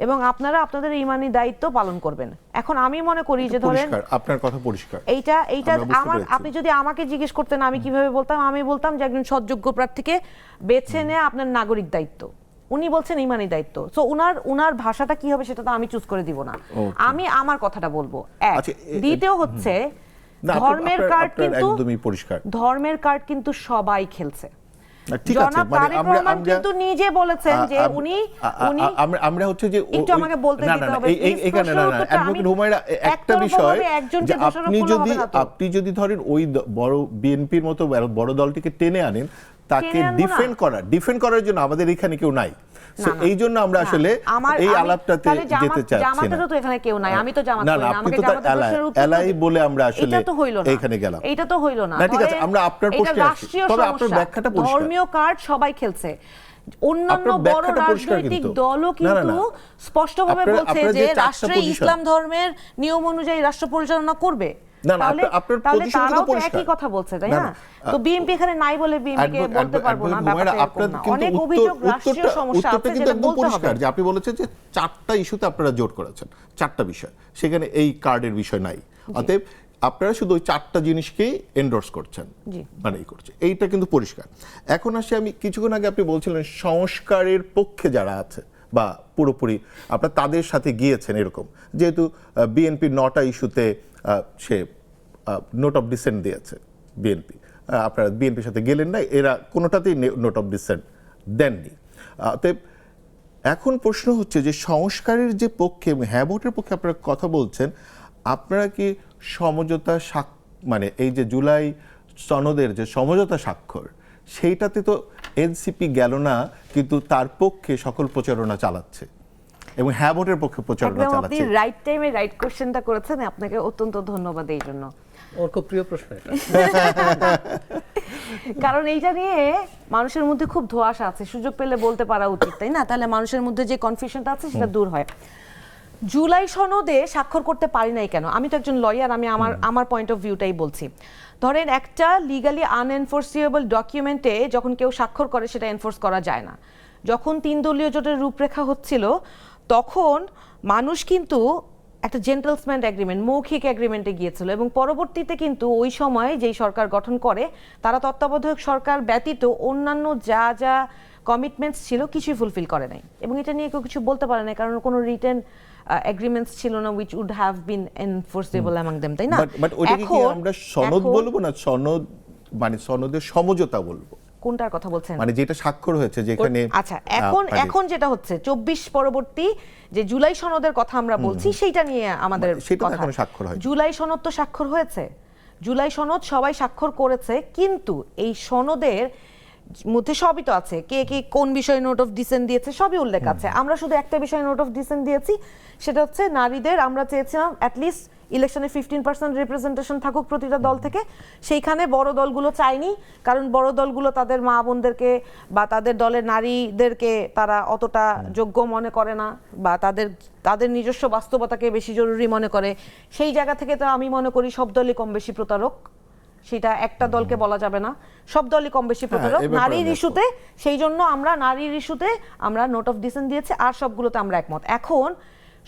এবং আপনারা আপনাদের ঈমানি দায়িত্ব পালন করবেন। এখন আমি মনে করি যে ধরেন আপনার কথা পরিষ্কার, এইটা আপনি যদি আমাকে জিজ্ঞেস করতেন আমি কিভাবে বলতাম, আমি বলতাম যে একজন সৎযোগ্য প্রার্থীকে বেছে নেওয়া আপনার নাগরিক দায়িত্ব। উনি বলছেন ঈমানি দায়িত্ব, সো উনার ভাষাটা কি হবে সেটা তো আমি চুজ করে দিব না, আমি আমার কথাটা বলবো। দ্বিতীয় হচ্ছে ধর্মের কার্ড, কিন্তু ধর্মের কার্ড কিন্তু সবাই খেলছে। জনাব তারেক রহমান কিন্তু নিজে বলেছেন যে উনি আমরা হচ্ছে যে একটু আমাকে বলতে দিতে হবে এখানে অ্যাডভোকেট হুমায়রা একটা বিষয় যে আপনি যদি ধরেন ওই বড় বিএনপির মতো বড় দলটিকে টেনে আনেন, তাকে ডিফেন্ড করার জন্য আমাদের এখানে কেউ নাই। এই জন্য আমরা আসলে এই আলাপটাতে যেতে চাচ্ছি না। জামাতেরও তো এখানে কেউ নাই, আমি তো জামাত করি না, আমাকে জামাতের প্রশ্নের উত্তর এলাই বলে আমরা আসলে এটা তো হইল না, এখানে গেলাম, এটা তো হইল না। ঠিক আছে, আমরা আপনার প্রশ্নে আসি, তবে আপনার ব্যাখ্যাটা পরিষ্কার। ধর্মীয় কার্ড সবাই খেলছে, অন্যান্য বড় রাজনৈতিক দলও কিন্তু স্পষ্টভাবে বলছে যে রাষ্ট্রে ইসলাম ধর্মের নিয়ম অনুযায়ী রাষ্ট্র পরিচালনা করবে। তাহলে তারাও তো একই কথা বলছে, তাই না? তো বিএনপি এখানে নাই বলে বিএনপিকে বলতে পারবো না, অনেক অভিযোগ রাষ্ট্রীয় সমস্যা আছে যেটা বলতে হবে। যে আপনি বলেছেন যে 4টা ইস্যুতে আপনারা জোট করেছেন, 4টা বিষয়, সেখানে এই কার্ডের বিষয় নাই, অতএব আপনারা শুধু ওই 4টা জিনিসকেই এন্ডোর্স করছেন, মানে এই করছে, এইটা কিন্তু পরিষ্কার। এখন আসি আমি কিছুক্ষণ আগে আপনি বলছিলেন সংস্কারের পক্ষে যারা আছে বা পুরোপুরি আপনারা তাদের সাথে গিয়েছেন, এরকম যেহেতু বিএনপির 9টা ইস্যুতে সে নোট অফ ডিসেন্ট দিয়েছে বিএনপি, আপনারা বিএনপির সাথে গেলেন না, এরা কোনোটাতেই নোট অফ ডিসেন্ট দেননি। অতএব এখন প্রশ্ন হচ্ছে যে সংস্কারের যে পক্ষে হ্যাঁ ভোটের পক্ষে আপনারা কথা বলছেন, আপনারা কি সমঝোতা মানে এই যে জুলাই সনদের যে সমঝোতা স্বাক্ষর, সেইটাতে তো এনসিপি গেল না, কিন্তু তার পক্ষে সকল প্রচারণা চালাচ্ছে এবং হ্যাঁ ভোটের পক্ষে প্রচারণা চালাচ্ছে। আপনি রাইট টাইমে রাইট কোশ্চেনটা করেছেন, আপনাকে অত্যন্ত ধন্যবাদ এই জন্য। ওর খুব প্রিয় প্রশ্ন এটা, কারণ এইটা নিয়ে মানুষের মধ্যে খুব ধোঁয়াশা আছে, সুযোগ পেলে বলতে পারা উচিত, তাই না? তাহলে মানুষের মধ্যে যে কনফিউশনটা আছে সেটা দূর হয়। জুলাই সনদে স্বাক্ষর করতে পারি নাই কেন? আমি তো একজন লয়ার, আমি আমার পয়েন্ট অফ ভিউটাই বলছি। ধরেন একটা লিগালি আনএনফোর্সিয়েবল ডকুমেন্টে যখন কেউ স্বাক্ষর করে সেটা এনফোর্স করা যায় না। যখন 3 দলীয় জোটের রূপরেখা হচ্ছিল তখন মানুষ কিন্তু একটা জেন্টলসম্যান এগ্রিমেন্ট, মৌখিক এগ্রিমেন্টে গিয়েছিল এবং পরবর্তীতে কিন্তু ওই সময় যেই সরকার গঠন করে তারা তত্ত্বাবধায়ক সরকার ব্যতীত অন্যান্য যা যা কমিটমেন্টস ছিল কিছুই ফুলফিল করে নাই এবং এটা নিয়ে কেউ কিছু বলতে পারে না, কারণ কোনো রিটেন এগ্রিমেন্টস ছিল না which would have been enforceable among them, তাই না? বাট ওইটাকে কি আমরা সনদ বলবো না সনদ, মানে সনদের সমঝোতা বলবো? কোনটার কথা বলছেন? মানে যেটা স্বাক্ষর হয়েছে যেখানে, আচ্ছা এখন যেটা হচ্ছে 24 পরবর্তী যে জুলাই সনদের কথা আমরা বলছি সেইটা নিয়ে আমাদের কথা। জুলাই সনদ তো স্বাক্ষর হয়েছে, জুলাই সনদ সবাই স্বাক্ষর করেছে, কিন্তু এই সনদের মধ্যে সবই তো আছে, কে কে কোন বিষয়ে নোট অফ ডিসেন্ট দিয়েছে সবই উল্লেখ আছে। আমরা শুধু একটা বিষয়ে নোট অফ ডিসেন্ট দিয়েছি, সেটা হচ্ছে নারীদের আমরা চেয়েছিলাম অ্যাটলিস্ট ইলেকশনে 15% রিপ্রেজেন্টেশন থাকুক প্রতিটা দল থেকে। সেইখানে বড় দলগুলো চায়নি, কারণ বড় দলগুলো তাদের মা বোনদেরকে বা তাদের দলের নারীদেরকে তারা অতটা যোগ্য মনে করে না বা তাদের নিজস্ব বাস্তবতাকে বেশি জরুরি মনে করে। সেই জায়গা থেকে তো আমি মনে করি সব দলই কম বেশি প্রতারক সেটা একটা দলকে বলা যাবে না, সব দলই কম বেশি প্রতারক। এ ব্যাপারে নারীর আমি ইস্যুতে সেই জন্য আমরা নারীর ইস্যুতে আমরা নোট অফ ডিসেন্ট দিয়েছি, আর সবগুলোতে আমরা একমত। এখন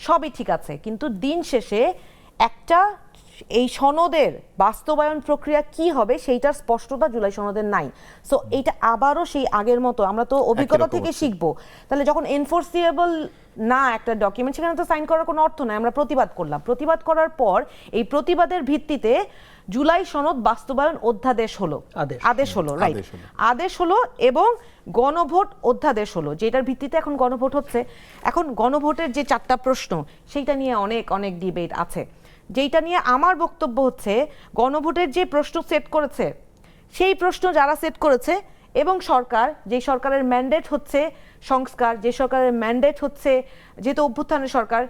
সবই ঠিক আছে, কিন্তু দিন শেষে একটা এই সনদের বাস্তবায়ন প্রক্রিয়া কি হবে সেইটার স্পষ্টতা জুলাই সনদের নাই। সো এইটা আবারও সেই আগের মতো, আমরা তো অভিজ্ঞতা রকম থেকে হচ্ছে। শিখবো। তাহলে যখন এনফোর্সিয়েবল না একটা ডকুমেন্ট, সেখানে তো সাইন করার কোনো অর্থ নাই। আমরা প্রতিবাদ করলাম, প্রতিবাদ করার পর এই প্রতিবাদের ভিত্তিতে জুলাই সনদ বাস্তবায়ন অধ্যাদেশ হলো, আদেশ হলো, রাইট, আদেশ হলো, এবং গণভোট অধ্যাদেশ হলো, যেটার ভিত্তিতে এখন গণভোট হচ্ছে। এখন গণভোটের যে 4টা প্রশ্ন, সেইটা নিয়ে অনেক অনেক ডিবেট আছে। যেটা নিয়ে আমার বক্তব্য হচ্ছে, গণভোটের যে প্রশ্ন সেট করেছে, সেই প্রশ্ন যারা সেট করেছে, এবং সরকার, যে সরকারের ম্যান্ডেট হচ্ছে সংস্কার, যে সরকারের ম্যান্ডেট হচ্ছে, যেহেতু অভ্যুত্থানের সরকার,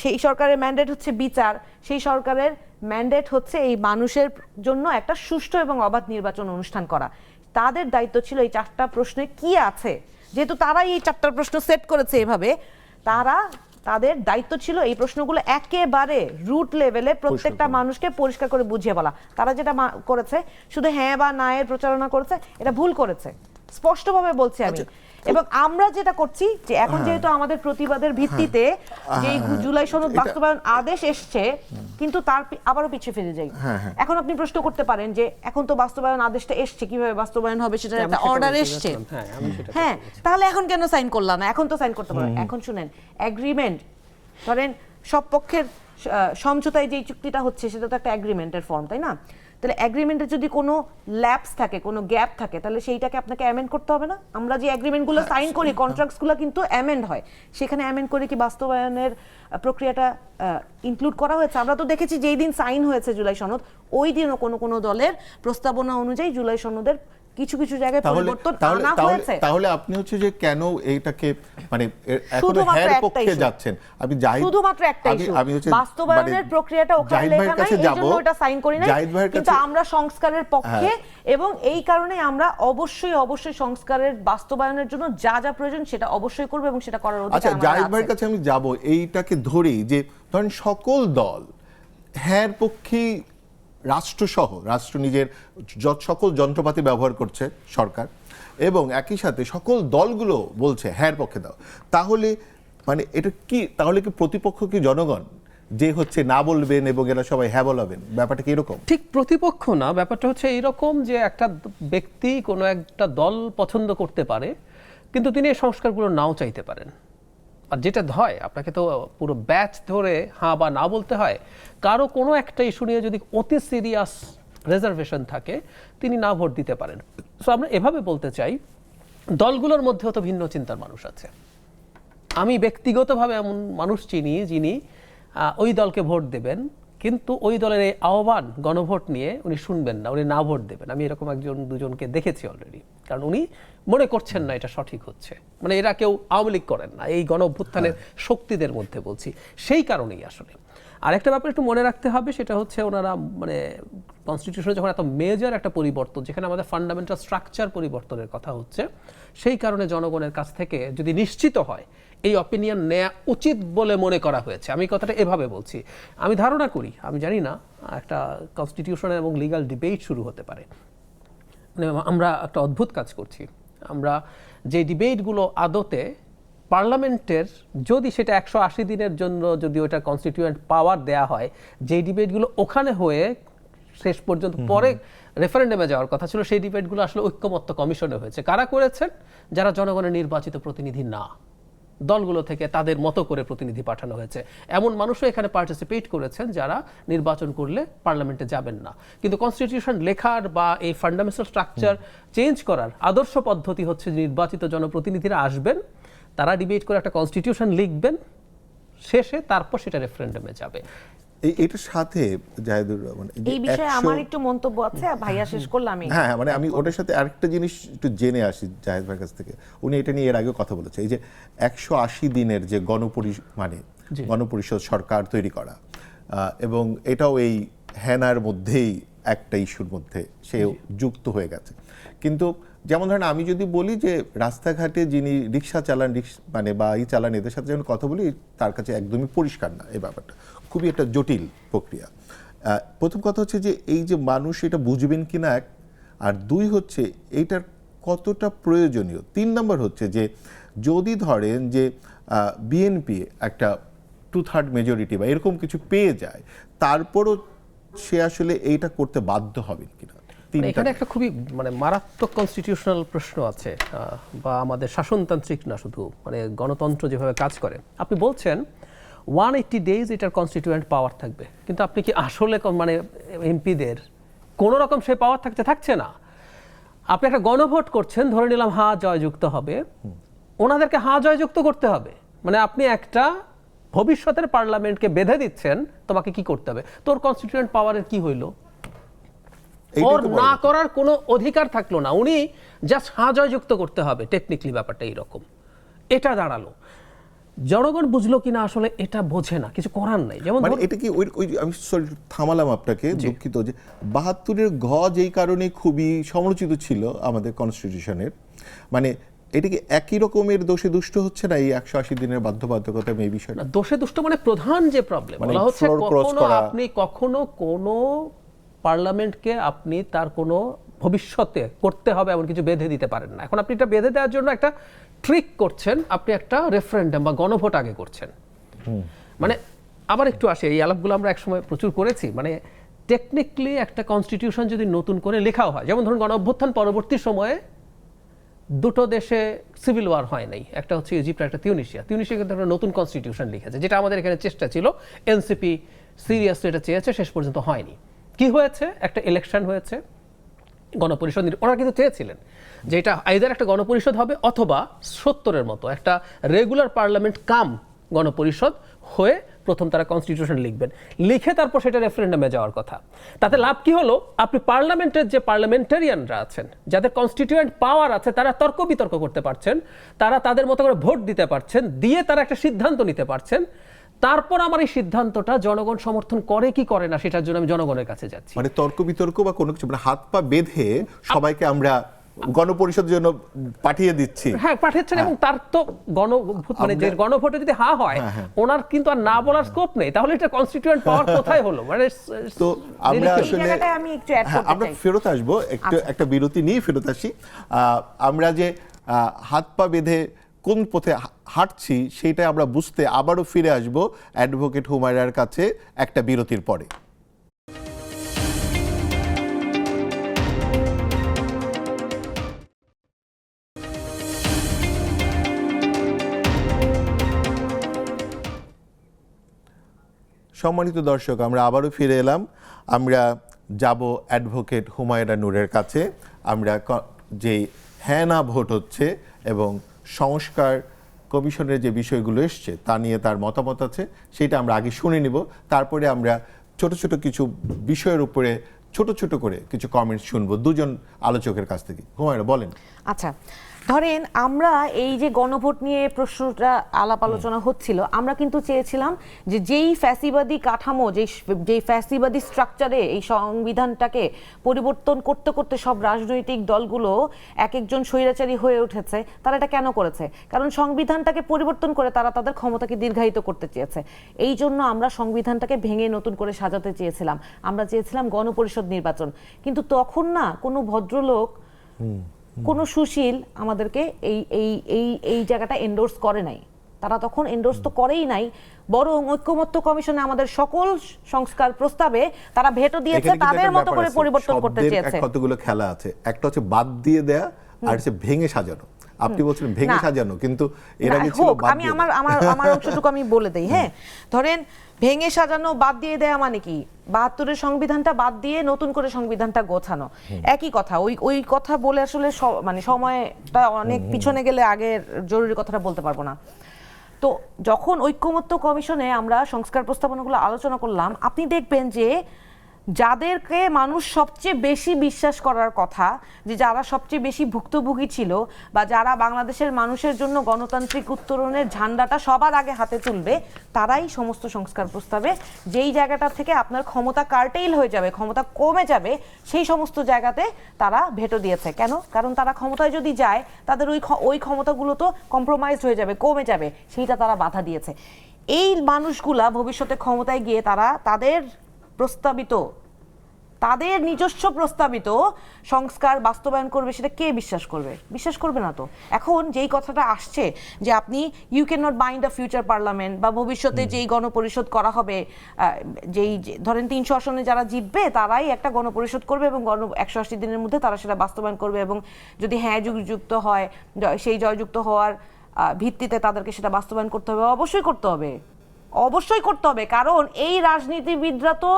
সেই সরকারের ম্যান্ডেট হচ্ছে বিচার, সেই সরকারের ম্যান্ডেট হচ্ছে এই মানুষের জন্য একটা সুষ্ঠু এবং অবাধ নির্বাচন অনুষ্ঠান করা। তাদের দায়িত্ব ছিল এই 4টা প্রশ্নে কি আছে, যেহেতু তারাই এই 4টা প্রশ্ন সেট করেছে এভাবে, তাদের দায়িত্ব ছিল এই প্রশ্নগুলো একেবারে রুট লেভেলে প্রত্যেকটা মানুষকে পরিষ্কার করে বুঝিয়ে বলা। তারা যেটা করেছে, শুধু হ্যাঁ বা না এর প্রচারণা করেছে, এটা ভুল করেছে, স্পষ্টভাবে বলছি আমি। এবং আমরা যেটা করছি যে এখন যেহেতু আমাদের প্রতিবাদের ভিত্তিতে যে জুলাই সনদ বাস্তবায়ন আদেশ এসছে, কিন্তু তার আবারও পিছিয়ে ফিরে যাই। এখন আপনি প্রশ্ন করতে পারেন যে এখন তো বাস্তবায়ন আদেশটা এসছে, কিভাবে বাস্তবায়ন হবে, সেটা একটা অর্ডার এসছে, হ্যাঁ, তাহলে এখন কেন সাইন করলাম না? এখন তো সাইন করতে পারেন। এখন শুনেন, এগ্রিমেন্ট, ধরেন সব পক্ষের সমঝোতায় যে চুক্তিটা হচ্ছে, সেটা তো একটা এগ্রিমেন্টের ফর্ম, তাই না? তাহলে এগ্রিমেন্টে যদি কোনো ল্যাপস থাকে, কোনো গ্যাপ থাকে, তাহলে সেইটাকে আপনাকে অ্যামেন্ড করতে হবে না? আমরা যে এগ্রিমেন্টগুলো সাইন করি, কন্ট্রাক্টসগুলো কিন্তু অ্যামেন্ড হয়, সেখানে অ্যামেন্ড করে কি বাস্তবায়নের প্রক্রিয়াটা ইনক্লুড করা হয়েছে? আমরা তো দেখেছি যেই দিন সাইন হয়েছে জুলাই সনদ, ওই দিনও কোনো কোনো দলের প্রস্তাবনা অনুযায়ী জুলাই সনদের কিছু কিছু জায়গায় পরিবর্তন আনা হয়েছে। তাহলে আপনি হচ্ছে যে কেন এইটাকে মানে এখন হ্যার পক্ষে যাচ্ছেন? আমি শুধুমাত্র একটা ইস্যু, বাস্তবায়নের প্রক্রিয়াটা ওখানে লেখা নাই, এইজন্য ওটা সাইন করি নাই, কিন্তু আমরা সংস্কারের পক্ষে, এবং এই কারণে আমরা অবশ্যই অবশ্যই সংস্কারের বাস্তবায়নের জন্য যা যা প্রয়োজন সেটা অবশ্যই করব, এবং সেটা করার অধিকার আমাদের আছে। জাহিদ ভাইয়ের কাছে আমি যাব, এইটাকে ধরেই যে ধরেন সকল দল হ্যার পক্ষে, রাষ্ট্রসহ, রাষ্ট্র নিজের সকল যন্ত্রপাতি ব্যবহার করছে সরকার, এবং একই সাথে সকল দলগুলো বলছে হ্যার পক্ষে দাও, তাহলে মানে এটা কি, তাহলে কি প্রতিপক্ষ কি জনগণ যে হচ্ছে না বলবেন এবং এরা সবাই হ্যাঁ বলাবেন? ব্যাপারটা কি এরকম? ঠিক প্রতিপক্ষ না, ব্যাপারটা হচ্ছে এইরকম যে একটা ব্যক্তি কোনো একটা দল পছন্দ করতে পারে, কিন্তু তিনি এই সংস্কারগুলো নাও চাইতে পারেন। আর যেটা হয়, আপনাকে তো পুরো ব্যাচ ধরে হ্যাঁ বা না বলতে হয়। কারো কোনো একটা ইস্যু নিয়ে যদি অতি সিরিয়াস রিজার্ভেশন থাকে, তিনি না ভোট দিতে পারেন। সো আমরা এভাবে বলতে চাই, দলগুলোর মধ্যেও তো ভিন্ন চিন্তার মানুষ আছে। আমি ব্যক্তিগতভাবে এমন মানুষ চিনি যিনি ওই দলকে ভোট দেবেন, কিন্তু ওই দলের এই আহ্বান গণভোট নিয়ে উনি শুনবেন না, উনি না ভোট দেবেন। আমি এরকম একজন দুজনকে দেখেছি অলরেডি, কারণ উনি মনে করছেন না এটা সঠিক হচ্ছে। মানে এরা কেউ আওয়ামী লীগ করেন না, এই গণ অভ্যুত্থানের শক্তিদের মধ্যে বলছি, সেই কারণেই আসলে। আর একটা ব্যাপার একটু মনে রাখতে হবে, সেটা হচ্ছে ওনারা মানে কনস্টিটিউশনে যখন এত মেজর একটা পরিবর্তন, যেখানে আমাদের ফান্ডামেন্টাল স্ট্রাকচার পরিবর্তনের কথা হচ্ছে, সেই কারণে জনগণের কাছ থেকে যদি নিশ্চিত হয় এই অপিনিয়ন নেওয়া উচিত বলে মনে করা হয়েছে। আমি কথাটা এভাবে বলছি, আমি ধারণা করি, আমি জানি না, একটা কনস্টিটিউশন এবং লিগ্যাল ডিবেট শুরু হতে পারে। মানে আমরা একটা অদ্ভুত কাজ করছি, আমরা যে ডিবেটগুলো আদতে পার্লামেন্টের, যদি সেটা 180 দিনের জন্য যদি ওটা কনস্টিটিউয়েন্ট পাওয়ার দেয়া হয়, যে ডিবেটগুলো ওখানে হয়ে শেষ পর্যন্ত পরে রেফারেন্ডামে যাওয়ার কথা ছিল, সেই ডিবেটগুলো আসলে ঐক্যমত্য কমিশনে হয়েছে। কারা করেছেন? যারা জনগণের নির্বাচিত প্রতিনিধি না, দলগুলো থেকে তাদের মতো করে প্রতিনিধি পাঠানো হয়েছে। এমন মানুষও এখানে পার্টিসিপেট করেছেন যারা নির্বাচন করলে পার্লামেন্টে যাবেন না। কিন্তু কনস্টিটিউশন লেখার বা এই ফান্ডামেন্টাল স্ট্রাকচার চেঞ্জ করার আদর্শ পদ্ধতি হচ্ছে নির্বাচিত জনপ্রতিনিধিরা আসবেন, তারা ডিবেট করে একটা কনস্টিটিউশন লিখবেন, শেষে তারপর সেটা রেফারেন্ডামে যাবে। এটার সাথে জাহিদুর রহমান, এই বিষয়ে আমার একটু মন্তব্য আছে, ভাইয়া শেষ করলাম। হ্যাঁ, মানে আমি ওটার সাথে আরেকটা জিনিস একটু জেনে আসি জাহিদ ভাইয়ের কাছ থেকে। উনি এটা নিয়ে এর আগেও কথা বলেছে, এই যে 180 দিনের যে গণপরিষদ সরকার তৈরি করা, এবং এটাও এই হ্যানার মধ্যেই একটা ইস্যুর মধ্যে সে যুক্ত হয়ে গেছে। কিন্তু যেমন ধরেন আমি যদি বলি যে রাস্তাঘাটে যিনি রিক্সা চালান, মানে বা চালান, এদের সাথে যখন কথা বলি, তার কাছে একদমই পরিষ্কার না এই ব্যাপারটা, খুবই একটা জটিল প্রক্রিয়া। প্রথম কথা হচ্ছে যে এই যে মানুষ এটা বুঝবেন কিনা এক, আর দুই হচ্ছে এইটার কতটা প্রয়োজনীয়। 3 নম্বর হচ্ছে যে যদি ধরেন যে বিএনপি একটা 2/3 মেজরিটি বা এরকম কিছু পেয়ে যায়, তারপরও সে আসলে এইটা করতে বাধ্য হবেন কিনা। এখানে একটা খুবই মারাত্মক কনস্টিটিউশনাল প্রশ্ন আছে, বা আমাদের শাসনতান্ত্রিক না, শুধু গণতন্ত্র যেভাবে কাজ করে। আপনি বলছেন 180 ডেজ এটার কনস্টিটিউয়েন্ট পাওয়ার থাকবে, কিন্তু আপনি কি আসলে এমপিদের কোনো রকম সে পাওয়ার থাকছে না। আপনি একটা গণভোট করছেন, ধরে নিলাম হ্যাঁ জয়যুক্ত হবে, ওনাদেরকে হ্যাঁ জয়যুক্ত করতে হবে। আপনি একটা ভবিষ্যতের পার্লামেন্টকে বেঁধে দিচ্ছেন তোমাকে কি করতে হবে। তোর কনস্টিটিউয়েন্ট পাওয়ারের কি হইল? ওর না করার কোনো অধিকার থাকলো না, উনি জাস্ট হ্যাঁ জয়যুক্ত করতে হবে। টেকনিক্যালি ব্যাপারটা এইরকম। এটা দাঁড়ালো, জনগণ বুঝলো কিনা আসলে এটা বোঝে না, কিছু করার নাই। যেমন এটা কি ওই আমি সরি থামালাম আপনাকে, দুঃখিত যে 72-এর ঘ যেই কারণে খুবই সমালোচিত ছিল আমাদের কনস্টিটিউশনের, এটা কি একই রকমের দোষে দুষ্ট হচ্ছে না এই 180 দিনের বাধ্যবাধকতা? এই বিষয়টা দোষে দুষ্ট প্রধান যে প্রবলেম বলা হচ্ছে, আপনি কখনো কোনো পার্লামেন্টকে আপনি তার কোনো ভবিষ্যতে করতে হবে এমন কিছু বেঁধে দিতে পারেন না। এখন আপনি এটা বেঁধে দেওয়ার জন্য একটা ট্রিক করছেন, আপনি একটা রেফারেন্ডাম বা গণভোট আগে করছেন। আবার একটু আসে, এই আলাপগুলো আমরা একসময় প্রচুর করেছি। টেকনিক্যালি একটা কনস্টিটিউশন যদি নতুন করে লেখাও হয়, যেমন ধরুন গণ অভ্যুত্থান পরবর্তী সময়ে দুটো দেশে সিভিল ওয়ার হয় নাই, একটা হচ্ছে ইজিপ্ট, একটা তিউনিশিয়া কিন্তু একটা নতুন কনস্টিটিউশন লিখেছে, যেটা আমাদের এখানে চেষ্টা ছিল। এনসিপি সিরিয়াসলি এটা চেয়েছে, শেষ পর্যন্ত হয়নি। কি হয়েছে? একটা ইলেকশন হয়েছে, গণপরিষদ, ওনারা কিন্তু চেয়েছিলেন যে এটা আইদার একটা গণপরিষদ হবে অথবা 70-এর মতো একটা রেগুলার পার্লামেন্ট কাম গণপরিষদ হয়ে প্রথম তারা কনস্টিটিউশন লিখবেন, লিখে তারপর সেটা রেফারেন্ডামে যাওয়ার কথা। তাতে লাভ কি হলো? আপনি পার্লামেন্টের যে পার্লামেন্টারিয়ানরা আছেন, যাদের কনস্টিটিউয়েন্ট পাওয়ার আছে, তারা তর্ক বিতর্ক করতে পারছেন, তারা তাদের মতো করে ভোট দিতে পারছেন, দিয়ে তারা একটা সিদ্ধান্ত নিতে পারছেন। তারপর আমার এই সিদ্ধান্তটা জনগণ সমর্থন করে কি করে না সেটার জন্য আমি জনগণের কাছে যাচ্ছি। তর্ক বিতর্ক বা কোনো কিছু হাত পা বেঁধে সবাইকে আমরা গণপরিষদের জন্য পাঠিয়ে দিচ্ছি। হ্যাঁ, পাঠিয়েছেন। এবং তার তো যে গণভোটে যদি হ্যাঁ হয়, ওনার কিন্তু আর না বলার স্কোপ নেই। তাহলে এটা কনস্টিটিউয়েন্ট পাওয়ার কোথায় হলো? তো আমরা আসলে আমি একটু অ্যাড করতে চাই। আমরা ফেরত আসবো, একটা বিরতি নিয়ে ফেরত আসি। আমরা যে হাত পা বেঁধে কোন পথে হাঁটছি সেটা আমরা বুঝতে আবারও ফিরে আসব অ্যাডভোকেট হুমায়রার কাছে একটা বিরতির পরে। সম্মানিত দর্শক, আমরা আবারও ফিরে এলাম। আমরা যাব অ্যাডভোকেট হুমায়রা নূরের কাছে। আমরা যে হ্যাঁ না ভোট হচ্ছে এবং সংস্কার কমিশনের যে বিষয়গুলো এসছে তা নিয়ে তার মতামত আছে, সেটা আমরা আগে শুনে নিব। তারপরে আমরা ছোট ছোট কিছু বিষয়ের উপরে ছোট ছোট করে কিছু কমেন্টস শুনবো দুজন আলোচকের কাছ থেকে। হুমায়রা বলেন। আচ্ছা, ধরেন আমরা এই যে গণভোট নিয়ে প্রশ্নটা আলাপ আলোচনা হচ্ছিল, আমরা কিন্তু চেয়েছিলাম যে যেই ফ্যাসিবাদী কাঠামো, যেই ফ্যাসিবাদী স্ট্রাকচারে এই সংবিধানটাকে পরিবর্তন করতে করতে সব রাজনৈতিক দলগুলো এক একজন স্বৈরাচারী হয়ে উঠেছে, তারা এটা কেন করেছে? কারণ সংবিধানটাকে পরিবর্তন করে তারা তাদের ক্ষমতাকে দীর্ঘায়িত করতে চেয়েছে। এই জন্য আমরা সংবিধানটাকে ভেঙে নতুন করে সাজাতে চেয়েছিলাম। আমরা চেয়েছিলাম গণপরিষদ নির্বাচন, কিন্তু তখন না কোনো ভদ্রলোক, কোনো সুশীল আমাদেরকে এই এই এই এই জায়গাটা এন্ডোর্স করে নাই। তারা তখন এন্ডোর্স তো করেই নাই, বরং ঐক্যমত্য কমিশনে আমাদের সকল সংস্কার প্রস্তাবে তারা ভেটো দিয়েছে, তাদের মতো করে পরিবর্তন করতে চেয়েছে। কতগুলো খেলা আছে, একটা হচ্ছে বাদ দিয়ে দেয়া আর হচ্ছে ভেঙে সাজানো। আপনি বলছেন ভেঙে সাজানো, কিন্তু এর আগে ছিল বাদ। আমি আমার অংশটুকু আমি বলে দেই। হ্যাঁ, ধরেন ভেঙে সাজানো, বাদ দিয়ে দেয়া মানে কি? 72-এর সংবিধানটা বাদ দিয়ে নতুন করে সংবিধানটা গোছানো, একই কথা। ওই কথা বলে আসলে সময়টা অনেক পিছনে গেলে আগের জরুরি কথাটা বলতে পারবো না। তো যখন ঐক্যমত্য কমিশনে আমরা সংস্কার প্রস্তাবনাগুলো আলোচনা করলাম, আপনি দেখবেন যে যাদেরকে মানুষ সবচেয়ে বেশি বিশ্বাস করার কথা, যে যারা সবচেয়ে বেশি ভুক্তভোগী ছিল বা যারা বাংলাদেশের মানুষের জন্য গণতান্ত্রিক উত্তরণের ঝান্ডাটা সবার আগে হাতে তুলবে, তারাই সমস্ত সংস্কার প্রস্তাবে যেই জায়গাটা থেকে আপনার ক্ষমতা কার্টেইল হয়ে যাবে, ক্ষমতা কমে যাবে, সেই সমস্ত জায়গাতে তারা ভেটো দিয়েছে। কেন? কারণ তারা ক্ষমতায় যদি যায়, তাদের ওই ক্ষমতাগুলো তো কম্প্রোমাইজড হয়ে যাবে, কমে যাবে, সেইটা তারা বাধা দিয়েছে। এই মানুষগুলা ভবিষ্যতে ক্ষমতায় গিয়ে তারা তাদের প্রস্তাবিত, তাদের নিজস্ব প্রস্তাবিত সংস্কার বাস্তবায়ন করবে, সেটা কে বিশ্বাস করবে? বিশ্বাস করবে না তো। এখন যেই কথাটা আসছে যে আপনি you can not bind a future parliament, বা ভবিষ্যতে যেই গণপরিষদ করা হবে, ধরেন 300 আসনে যারা জিতবে তারাই একটা গণপরিষদ করবে এবং 180 দিনের মধ্যে তারা সেটা বাস্তবায়ন করবে, এবং যদি হ্যাঁ যুক্ত হয়, সেই জয়যুক্ত হওয়ার ভিত্তিতে তাদেরকে সেটা বাস্তবায়ন করতে হবে। অবশ্যই করতে হবে, অবশ্যই করতে হবে, কারণ এই রাজনীতিবিদরা তো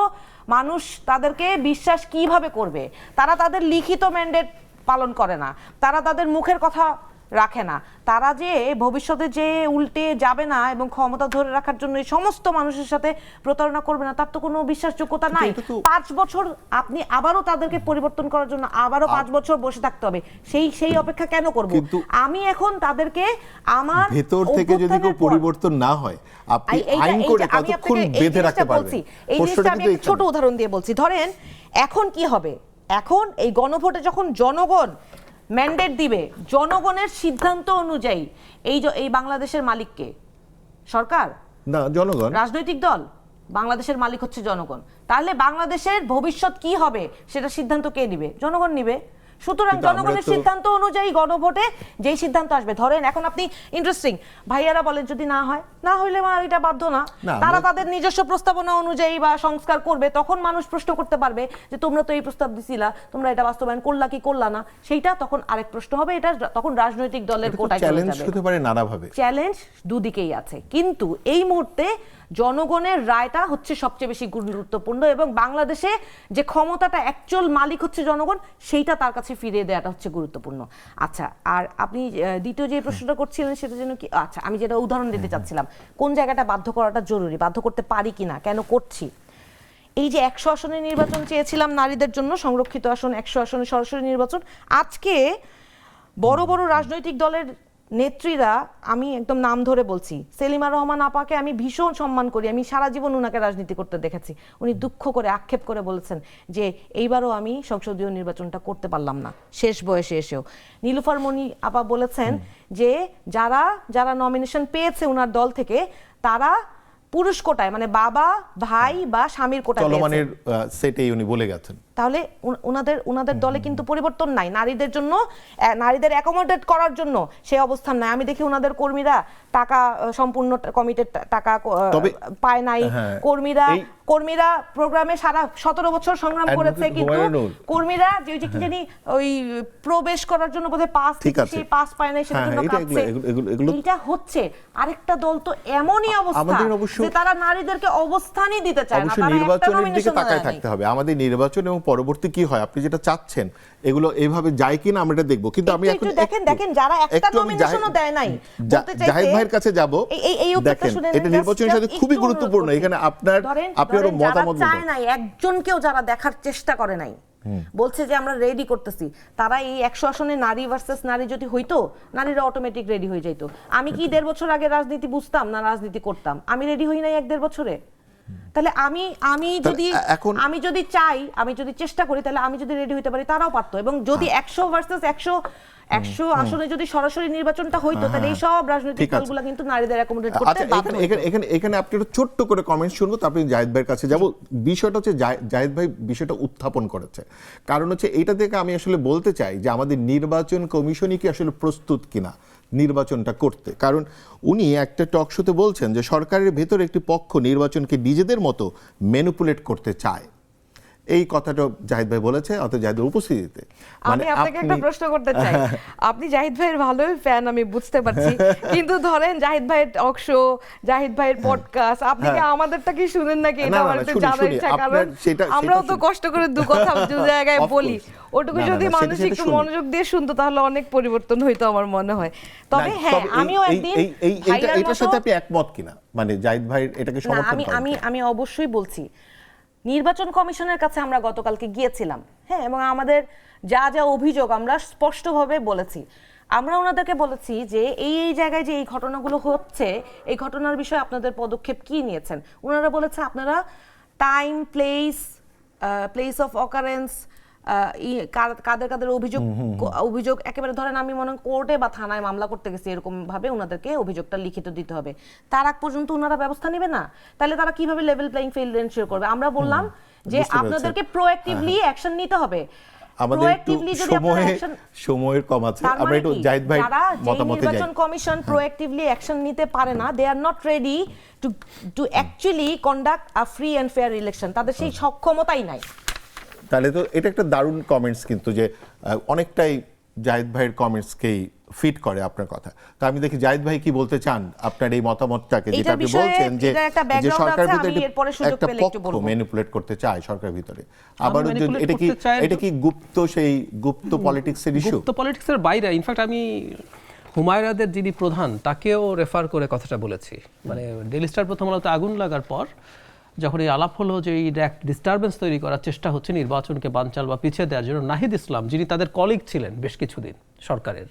মানুষ তাদেরকে বিশ্বাস কিভাবে করবে? তারা তাদের লিখিত ম্যান্ডেট পালন করে না, তারা তাদের মুখের কথা রাখে না, তারা যে ভবিষ্যতে যে উল্টে যাবে না এবং ক্ষমতা ধরে রাখার জন্য এই সমস্ত মানুষের সাথে প্রতারণা করবে না, তার তো কোনো বিশ্বাসযোগ্যতা নাই। 5 বছর আপনি আবারও তাদেরকে পরিবর্তন করার জন্য আবারও 5 বছর বসে থাকতে হবে, সেই অপেক্ষা কেন করব? আমি এখন তাদেরকে আমার ভেতর থেকে যদি কোনো পরিবর্তন না হয়, আপনি আইন করে কতক্ষণ বেঁধে রাখতে পারবেন? এই জিনিসটা আমি একটা ছোট উদাহরণ দিয়ে বলছি। ধরেন এখন কি হবে, এখন এই গণভোটে যখন জনগণ ম্যান্ডেট দিবে, জনগণের সিদ্ধান্ত অনুযায়ী এই বাংলাদেশের মালিককে সরকার না জনগণ, রাজনৈতিক দল, বাংলাদেশের মালিক হচ্ছে জনগণ। তাহলে বাংলাদেশের ভবিষ্যৎ কি হবে সেটা সিদ্ধান্ত কে নিবে? জনগণ নিবে। সুতরাং জনগণের সিদ্ধান্ত অনুযায়ী গণভোটে যেই সিদ্ধান্ত আসবে, ধরেন এখন আপনি ইন্টারেস্টিং ভাইয়ারা বলেন যদি না হয়, না হইলে এটা বাধ্য না, তারা তাদের নিজস্ব প্রস্তাবনা অনুযায়ী বা সংস্কার করবে, তখন মানুষ প্রশ্ন করতে পারবে যে তোমরা তো এই প্রস্তাব দিছিলা, তোমরা এটা বাস্তবায়ন করলা কি করলা না, সেইটা তখন আরেক প্রশ্ন হবে। এটা তখন রাজনৈতিক দলের কোটায় চলে চ্যালেঞ্জ যাবে। হতে পারে নানাভাবে, চ্যালেঞ্জ দুদিকেই আছে, কিন্তু এই মুহূর্তে জনগণের রায়টা হচ্ছে সবচেয়ে বেশি গুরুত্বপূর্ণ, এবং বাংলাদেশে যে ক্ষমতাটা অ্যাকচুয়াল মালিক হচ্ছে জনগণ, সেইটা তার কাছে ফিরিয়ে দেওয়াটা হচ্ছে গুরুত্বপূর্ণ। আচ্ছা, আর আপনি দ্বিতীয় যে প্রশ্নটা করছিলেন সেটা যেন কি, আচ্ছা আমি যেটা উদাহরণ দিতে চাচ্ছিলাম, কোন জায়গাটা বাধ্য করাটা জরুরি, বাধ্য করতে পারি কিনা, কেন করছি। এই যে 100 আসনের নির্বাচন চেয়েছিলাম নারীদের জন্য, সংরক্ষিত আসন 100 আসনে সরাসরি নির্বাচন, আজকে বড় বড় রাজনৈতিক দলের নেত্রীরা, আমি একদম নাম ধরে বলছি, সেলিমা রহমান আপাকে আমি ভীষণ সম্মান করি, আমি সারা জীবন উনাকে রাজনীতি করতে দেখেছি, উনি দুঃখ করে আক্ষেপ করে বলেছেন যে এইবারও আমি সংসদীয় নির্বাচনটা করতে পারলাম না শেষ বয়সে এসেও। নীলুফার মনি আপা বলেছেন যে যারা যারা নমিনেশন পেয়েছে উনার দল থেকে, তারা পুরুষ কোটায়, মানে বাবা ভাই বা স্বামীর কোটায় চলমানের সেটেই উনি বলে গেছেন। তাহলে উনাদের দলে কিন্তু পরিবর্তন নাই, নারীদের জন্য, নারীদের অ্যাকোমোডেট করার জন্য সেই অবস্থান নাই। আমি দেখি উনাদের কর্মীরা টাকা সম্পূর্ণ কমিটেড টাকা পায় নাই, কর্মীরা প্রোগ্রামে সারা 17 বছর সংগ্রাম করেছে, কিন্তু কর্মীরা যে কি জানি ওই প্রবেশ করার জন্য বোধহয় পাস, সেই পাস পায় নাই, সেটার জন্য কাঁদছে। এটা হচ্ছে আরেকটা দল তো এমনই অবস্থা যে তারা নারীদেরকে অবস্থানই দিতে চায় না, তারা একটা নমিনেশন তাকায় থাকতে হবে। আমাদের নির্বাচন এবং পরবর্তী কি হয়, আপনি যেটা চাচ্ছেন এগুলো এইভাবে যায় কিনা আমরা এটা দেখব, কিন্তু আমি এখন দেখেন যারা একটা নমিনেশনও দেয় নাই, বলতে চাইছে জাহিদ ভাইয়ের কাছে যাব। দেখেন এটা নির্বাচনের সাথে খুবই গুরুত্বপূর্ণ, এখানে আপনার মতামত চায় নাই, একজনকেও যারা দেখার চেষ্টা করে নাই, বলছে যে আমরা রেডি করতেছি, তারা এই 100 আসনে নারী ভার্সেস নারী যদি হইতো, নারীরা অটোমেটিক রেডি হয়ে যাইতো। আমি কি 1.5 বছর আগে রাজনীতি বুঝতাম না রাজনীতি করতাম? আমি রেডি হই নাই 1.5 বছরে। তাহলে আমি যদি চাই, আমি যদি চেষ্টা করি, তাহলে আমি যদি রেডি হইতে পারি, তারাও পারতো। এবং যদি 100 ভার্সেস 100 আসনে যদি সরাসরি নির্বাচনটা হইতো, তাহলে এই সব রাজনৈতিক দলগুলো কিন্তু নারীদের অ্যাকোমোডেট করতে বাধ্য হতো। এখানে আপনি একটা ছোট্ট করে কমেন্ট শুনবো, তারপরে জাহিদ ভাইয়ের কাছে যাব। বিষয়টা হচ্ছে জাহিদ ভাই বিষয়টা উত্থাপন করেছে, কারণ হচ্ছে এইটা থেকে আমি আসলে বলতে চাই যে আমাদের নির্বাচন কমিশনই কি আসলে প্রস্তুত কিনা নির্বাচনটা করতে। কারণ উনি একটা টক শোতে বলছেন যে সরকারের ভেতরে একটি পক্ষ নির্বাচনকে নিজেদের মতো ম্যানিপুলেট করতে চায়। এই কথাটা জাহিদ ভাই বলেছে, অর্থাৎ জাহিদের উপস্থিতিতে। আমি আপনাকে একটা প্রশ্ন করতে চাই, আপনি জাহিদ ভাইয়ের ভালোই ফ্যান আমি বুঝতে পারছি, কিন্তু ধরেন জাহিদ ভাইয়ের টক শো, জাহিদ ভাইয়ের পডকাস্ট, আপনি কি আমাদেরটা কি শুনেন নাকি? এটা আমার একটু জানার ইচ্ছা, কারণ আমরাও তো কষ্ট করে দু কথা দু জায়গায় বলি, ওটুকু যদি মানুষ একটু মনোযোগ দিয়ে শুনতো তাহলে অনেক পরিবর্তন হইতো আমার মনে হয়। তবে হ্যাঁ, আমিও একদিন এটার সাথে আপনি একমত কিনা, মানে জাহিদ ভাই এটাকে সমর্থন করেন? আমি অবশ্যই বলছি, নির্বাচন কমিশনের কাছে আমরা গতকালকে গিয়েছিলাম, হ্যাঁ, এবং আমাদের যা যা অভিযোগ আমরা স্পষ্টভাবে বলেছি। আমরা ওনাদেরকে বলেছি যে এই জায়গায় যে এই ঘটনাগুলো হচ্ছে, এই ঘটনার বিষয়ে আপনাদের পদক্ষেপ কি নিয়েছেন। ওনারা বলেছে আপনারা টাইম, প্লেস অফ অকারেন্স, কাদের অভিযোগ একেবারে ধরেন আমি মনে কোর্টে বা থানায় মামলা করতে গেছি, এরকম ভাবে ওনাদেরকে অভিযোগটা লিখিত দিতে হবে। তার আগ পর্যন্ত ওনারা ব্যবস্থা নেবে না, তাহলে তারা কিভাবে লেভেল প্লেইং ফিল্ড এনশিওর করবে? আমরা বললাম যে বুঝতে পেরেছি। আপনাদেরকে প্রোঅ্যাক্টিভলি অ্যাকশন নিতে হবে। আমাদের একটু Proactively যদি আপনারা action- সময়ের কম আছে, তার আমরা মানে একটু কি? জাহিদ ভাই যারা যেই মতামতে যাই। নির্বাচন কমিশন প্রোঅ্যাক্টিভলি অ্যাকশন নিতে পারে না, they are not ready to actually conduct a free and fair election. তাদের সেই সক্ষমতাই নাই। তাহলে তো এটা একটা দারুণ কমেন্টস, কিন্তু যে অনেকটাই জাহিদ ভাইয়ের কমেন্টসকেই ফিট করে আপনার কথা। তো আমি দেখি জাহিদ ভাই কি বলতে চান আপনার এই মতামতটাকে, যেটা এইটার আপনি বিষয়ে বলছেন যে এটার একটা যে background সরকার আছে, ভিতরে আমি এরপরে সুযোগ একটা পেলে একটু পক্ষ বলবো। ম্যানিপুলেট করতে চায় সরকার ভিতরে। আবার manipulate এটা কি করতে চাই না। এটা কি গুপ্ত সেই গুপ্ত পলিটিক্সের ইস্যু? গুপ্ত পলিটিক্সের বাইরে ইনফ্যাক্ট আমি হুমায়রাদের যিনি প্রধান তাকেও রেফার করে কথাটা বলেছি। মানে ডেইলি স্টার প্রথম আলোতে আগুন লাগার পর যখন এই আলাপ হলো যে এই ডিস্টারবেন্স তৈরি করার চেষ্টা হচ্ছে নির্বাচনকে বানচাল বা পিছিয়ে দেওয়ার জন্য, নাহিদ ইসলাম যিনি তাদের কলিগ ছিলেন বেশ কিছুদিন সরকারের,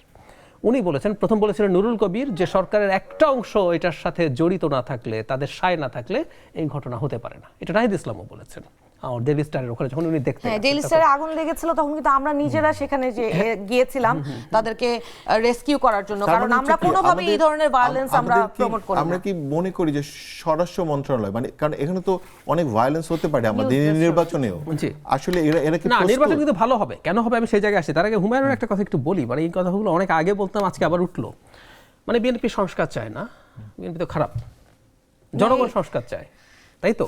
উনি বলেছেন, প্রথম বলেছিলেন নুরুল কবির, যে সরকারের একটা অংশ এটার সাথে জড়িত না থাকলে, তাদের সায় না থাকলে এই ঘটনা হতে পারে না। এটা নাহিদ ইসলামও বলেছেন আমার ডেইলি স্টারের ওখানে যখন উনি দেখতে হ্যাঁ, গেছেন ডেইলি তখন। স্টারে আগুন লেগেছিল তখন কিন্তু আমরা নিজেরা সেখানে যে গিয়েছিলাম তাদেরকে রেস্কিউ করার জন্য, তার কারণ মানে আমরা হচ্ছে কি, কোনোভাবে এই আমাদের- ধরনের ভায়োলেন্স আমরা আমাদের কি- প্রমোট করি আমরা না। কি মনে করি যে স্বরাষ্ট্র মন্ত্রণালয়, মানে কারণ এখানে তো অনেক ভায়োলেন্স হতে পারে আমাদের News নির্বাচনেও, জি। আসলে এরা কি না, প্রস্তুত? নির্বাচন কিন্তু ভালো হবে। কেন হবে আমি সেই জায়গায় আসি। তার আগে হুমায়ুনের একটা কথা একটু বলি, মানে এই কথাগুলো অনেক আগে বলতাম, আজকে আবার উঠলো। মানে বিএনপি সংস্কার চায় না, বিএনপি তো খারাপ, জনগণ সংস্কার চায়, তাই তো?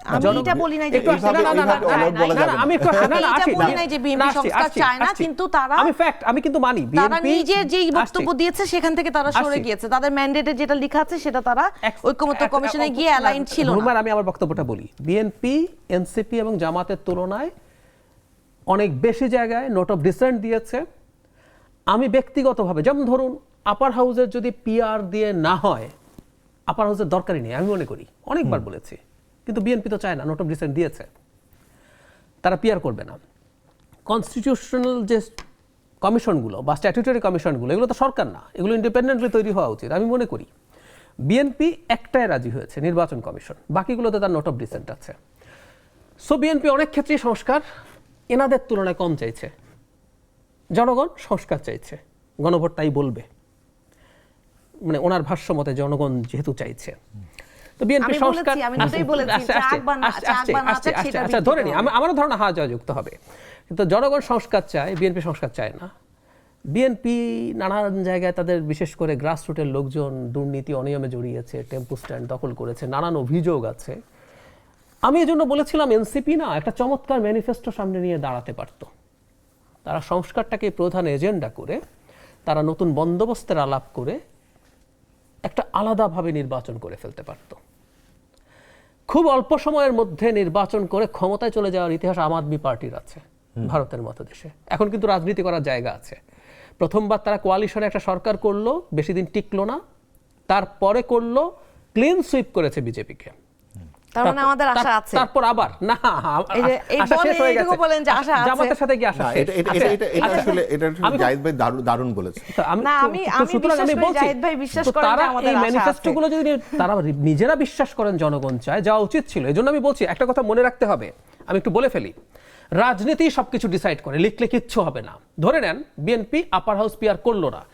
আমি এটা বলি নাই যে একটু আসি, না, না, না, না, এইভাবে অলৌট বলা না, যাবে না, না। আমি একটু না, না, এটা আসি, বলি নাই যে BNP না, আসছি, সংস্কার আসছি, চায় না, আসছি। কিন্তু তারা- আমি ফ্যাক্ট, আমি কিন্তু মানি তারা বিএনপি নিজে যেই বক্তব্য দিয়েছে সেখান থেকে তারা সরে আসছি। গিয়েছে। তাদের ম্যান্ডেটে যেটা লেখা আছে সেটা তারা ঐক্যমত্য কমিশনে গিয়ে অ্যালাইন ছিল না। হুমায়ুন, আমি আমার বক্তব্যটা বলি। বিএনপি, এনসিপি এবং জামাতের তুলনায় অনেক বেশি জায়গায় নোট অফ ডিসেন্ট দিয়েছে। আমি ব্যক্তিগতভাবে, যেমন ধরুন আপার হাউসের যদি পিআর দিয়ে না হয়, আপার হাউসের দরকারই নেই আমি মনে করি, অনেকবার বলেছি। কিন্তু বিএনপি তো চায় না, নোট অফ ডিসেন্ট দিয়েছে, তারা পিআর করবে না। কনস্টিটিউশনাল যে কমিশনগুলো বা স্ট্যাটিউটরি কমিশনগুলো, এগুলো তো সরকার না, এগুলো ইন্ডিপেন্ডেন্টলি তৈরি হওয়া উচিত আমি মনে করি। বিএনপি একটাই রাজি হয়েছে, নির্বাচন কমিশন, বাকিগুলোতে তার নোট অফ ডিসেন্ট আছে। সো বিএনপি অনেক ক্ষেত্রেই সংস্কার এনাদের তুলনায় কম চাইছে। জনগণ সংস্কার চাইছে, গণভোট তাই বলবে, মানে ওনার ভাষ্য মতে জনগণ যেহেতু চাইছে। তো বিএনপি আমি সংস্কার, বলেছি, আমি দুটোই বলেছি, চাক বা না চাক সেটা আচ্ছা ধরে নি, আমারও ধারণা হওয়া যাওয়া যুক্ত হবে, কিন্তু জনগণ সংস্কার চায়, বিএনপি সংস্কার চায় না। বিএনপি নানান জায়গায় তাদের বিশেষ করে গ্রাসরুটের লোকজন দুর্নীতি অনিয়মে জড়িয়েছে, টেম্পু স্ট্যান্ড দখল করেছে, নানান অভিযোগ আছে। আমি এজন্য বলেছিলাম এনসিপি না একটা চমৎকার ম্যানিফেস্টো সামনে নিয়ে দাঁড়াতে পারত। তারা সংস্কারটাকে প্রধান এজেন্ডা করে, তারা নতুন বন্দোবস্তের আলাপ করে একটা আলাদাভাবে নির্বাচন করে ফেলতে পারত। খুব অল্প সময়ের মধ্যে নির্বাচন করে ক্ষমতায় চলে যাওয়ার ইতিহাস আম আদমি পার্টির আছে ভারতের মতো দেশে। এখন কিন্তু রাজনীতি করার জায়গা আছে। প্রথমবার তারা কোয়ালিশনে একটা সরকার করলো, বেশি দিন টিকলো না, তারপরে করলো ক্লিন সুইপ করেছে বিজেপিকে। তার মানে আমাদের আশা আছে। তারপর আবার না, এই আশা শেষ হয়ে গেছে। বলেন যে আশা আছে। জামাতের সাথে কি আশা না, শেষ? এটা আসলে জাহিদ ভাই দারুণ বলেছে। আমি বিশ্বাস করি জাহিদ ভাই বিশ্বাস করেন যে আমাদের আশা আছে। ম্যানিফেস্টোগুলো যদি তারা নিজেরা বিশ্বাস করেন জনগণ চায়, যাওয়া উচিত ছিল। এজন্য আমি বলছি একটা কথা মনে রাখতে হবে, আমি একটু বলে ফেলি। রাজনীতি সবকিছু ডিসাইড করে, লিখলে কিচ্ছু হবে না। ধরে নেন বিএনপি আপার হাউস পিআর করলো না,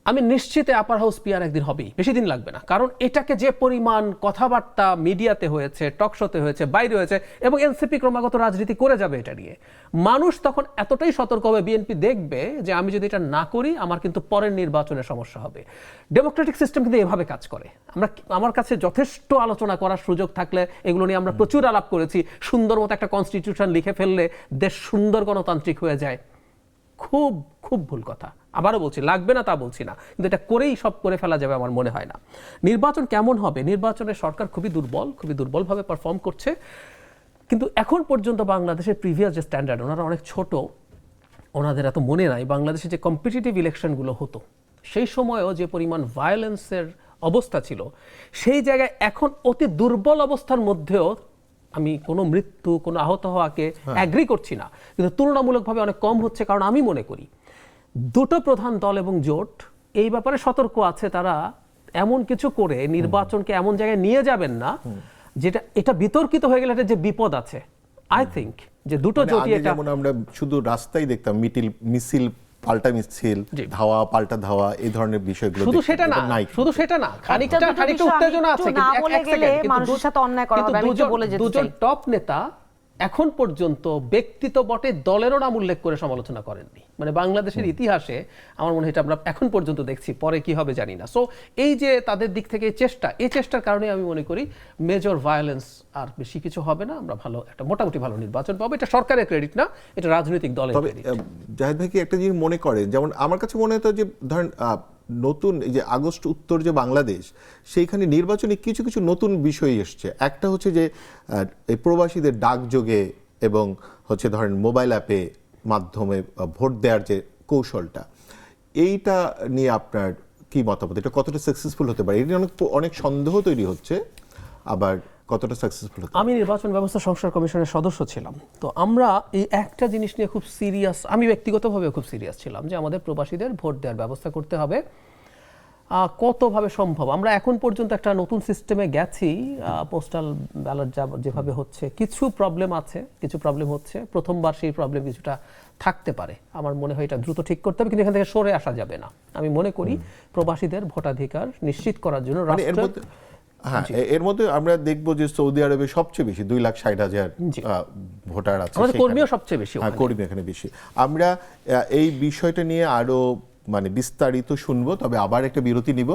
আমি নিশ্চিত আপার হাউস পিআর একদিন হবেই, বেশি দিন লাগবে না। কারণ এটাকে যে পরিমাণ কথাবার্তা মিডিয়াতে হয়েছে, টক শোতে হয়েছে, বাইরে হয়েছে, এবং এনসিপি ক্রমাগত রাজনীতি করে যাবে এটা নিয়ে, মানুষ তখন এতটাই সতর্ক হবে, বিএনপি দেখবে যে আমি যদি এটা না করি আমার কিন্তু পরের নির্বাচনে সমস্যা হবে। ডেমোক্রেটিক সিস্টেম কিন্তু এভাবে কাজ করে। আমার কাছে যথেষ্ট আলোচনা করার সুযোগ থাকলে এগুলো নিয়ে আমরা প্রচুর আলাপ করেছি। সুন্দর মতো একটা কনস্টিটিউশন লিখে ফেললে দেশ সুন্দর গণতান্ত্রিক হয়ে যায়। খুব খুব ভুল কথা, আবারও বলছি, লাগবে না তা বলছি না, কিন্তু এটা করেই সব করে ফেলা যাবে আমার মনে হয় না। নির্বাচন কেমন হবে? নির্বাচনে সরকার খুবই দুর্বলভাবে পারফর্ম করছে। কিন্তু এখন পর্যন্ত বাংলাদেশের প্রিভিয়াস যে স্ট্যান্ডার্ড, ওনারা অনেক ছোট, ওনাদের এত মনে নাই বাংলাদেশে যে কম্পিটিটিভ ইলেকশনগুলো হতো সেই সময়ও যে পরিমাণ ভায়োলেন্সের অবস্থা ছিল, সেই জায়গায় এখন অতি দুর্বল অবস্থার মধ্যেও আমি কোনো মৃত্যু, কোনো আহত হওয়াকে অ্যাগ্রি করছি না, কিন্তু তুলনামূলকভাবে অনেক কম হচ্ছে। কারণ আমি মনে করি দুটো প্রধান দল এবং জোট এই ব্যাপারে সতর্ক আছে। তারা এমন কিছু করে নির্বাচনকে এমন জায়গায় নিয়ে যাবেন না যেটা এটা বিতর্কিত হয়ে গেলে একটা যে বিপদ আছে। আই থিঙ্ক যে দুটো জোটই এটা, যেমন আমরা শুধু রাস্তায় দেখতাম মিছিল পাল্টা মিছিল, ধাওয়া পাল্টা ধাওয়া, এই ধরনের বিষয়গুলো শুধু সেটা না, খানিকটা উত্তেজনা আছে, মানুষের সাথে অন্যায় করা হবে। আমি একটু বলে যেতে চাই, দুজন টপ নেতা এখন পর্যন্ত ব্যক্তি তো বটে, দলেরও নাম উল্লেখ করে সমালোচনা করেননি। মানে বাংলাদেশের ইতিহাসে আমার মনে হয় এটা আমরা এখন পর্যন্ত দেখছি, পরে কি হবে জানি না। সো এই যে তাদের দিক থেকে এই চেষ্টার কারণে আমি মনে করি মেজর ভায়োলেন্স আর বেশি কিছু হবে না, আমরা ভালো একটা মোটামুটি ভালো নির্বাচন পাবো। এটা সরকারের ক্রেডিট না, এটা রাজনৈতিক দলের তবে ক্রেডিট। জাহিদ ভাই কি একটা জিনিস মনে করেন, যেমন আমার কাছে মনে হতো যে ধরেন নতুন এই যে আগস্ট উত্তর যে বাংলাদেশ, সেইখানে নির্বাচনে কিছু কিছু নতুন বিষয় এসছে। একটা হচ্ছে যে এই প্রবাসীদের ডাকযোগে এবং হচ্ছে ধরেন মোবাইল অ্যাপে মাধ্যমে ভোট দেওয়ার যে কৌশলটা, এইটা নিয়ে আপনার কি মতামত? এটা কতটা সাকসেসফুল হতে পারে? এটা নিয়ে অনেক সন্দেহ তৈরি হচ্ছে, আবার কতটা সাকসেসফুল হতে পারে? আমি নির্বাচন ব্যবস্থা সংস্কার কমিশনের সদস্য ছিলাম, তো আমরা এই একটা জিনিস নিয়ে খুব সিরিয়াস, আমি ব্যক্তিগতভাবে খুব সিরিয়াস ছিলাম যে আমাদের প্রবাসীদের ভোট দেওয়ার ব্যবস্থা করতে হবে কতভাবে সম্ভব। আমরা এখন পর্যন্ত একটা নতুন সিস্টেমে গেছি, পোস্টাল ব্যালট যেভাবে হচ্ছে, কিছু প্রবলেম আছে, কিছু প্রবলেম হচ্ছে, প্রথমবার সেই প্রবলেম কিছুটা থাকতে পারে। আমার মনে হয় এটা দ্রুত ঠিক করতে হবে, কিন্তু এখান থেকে সরে আসা যাবে না। আমি মনে করি প্রবাসীদের ভোটাধিকার নিশ্চিত করার জন্য হ্যাঁ, এর মধ্যে আমরা দেখবো যে সৌদি আরবে সবচেয়ে বেশি 2,60,000 ভোটার আছে, আমাদের কর্মীও সবচেয়ে বেশি, কর্মী এখানে বেশি। আমরা এই বিষয়টা নিয়ে আরো মানে বিস্তারিত শুনবো, তবে আবার একটা বিরতি নিব।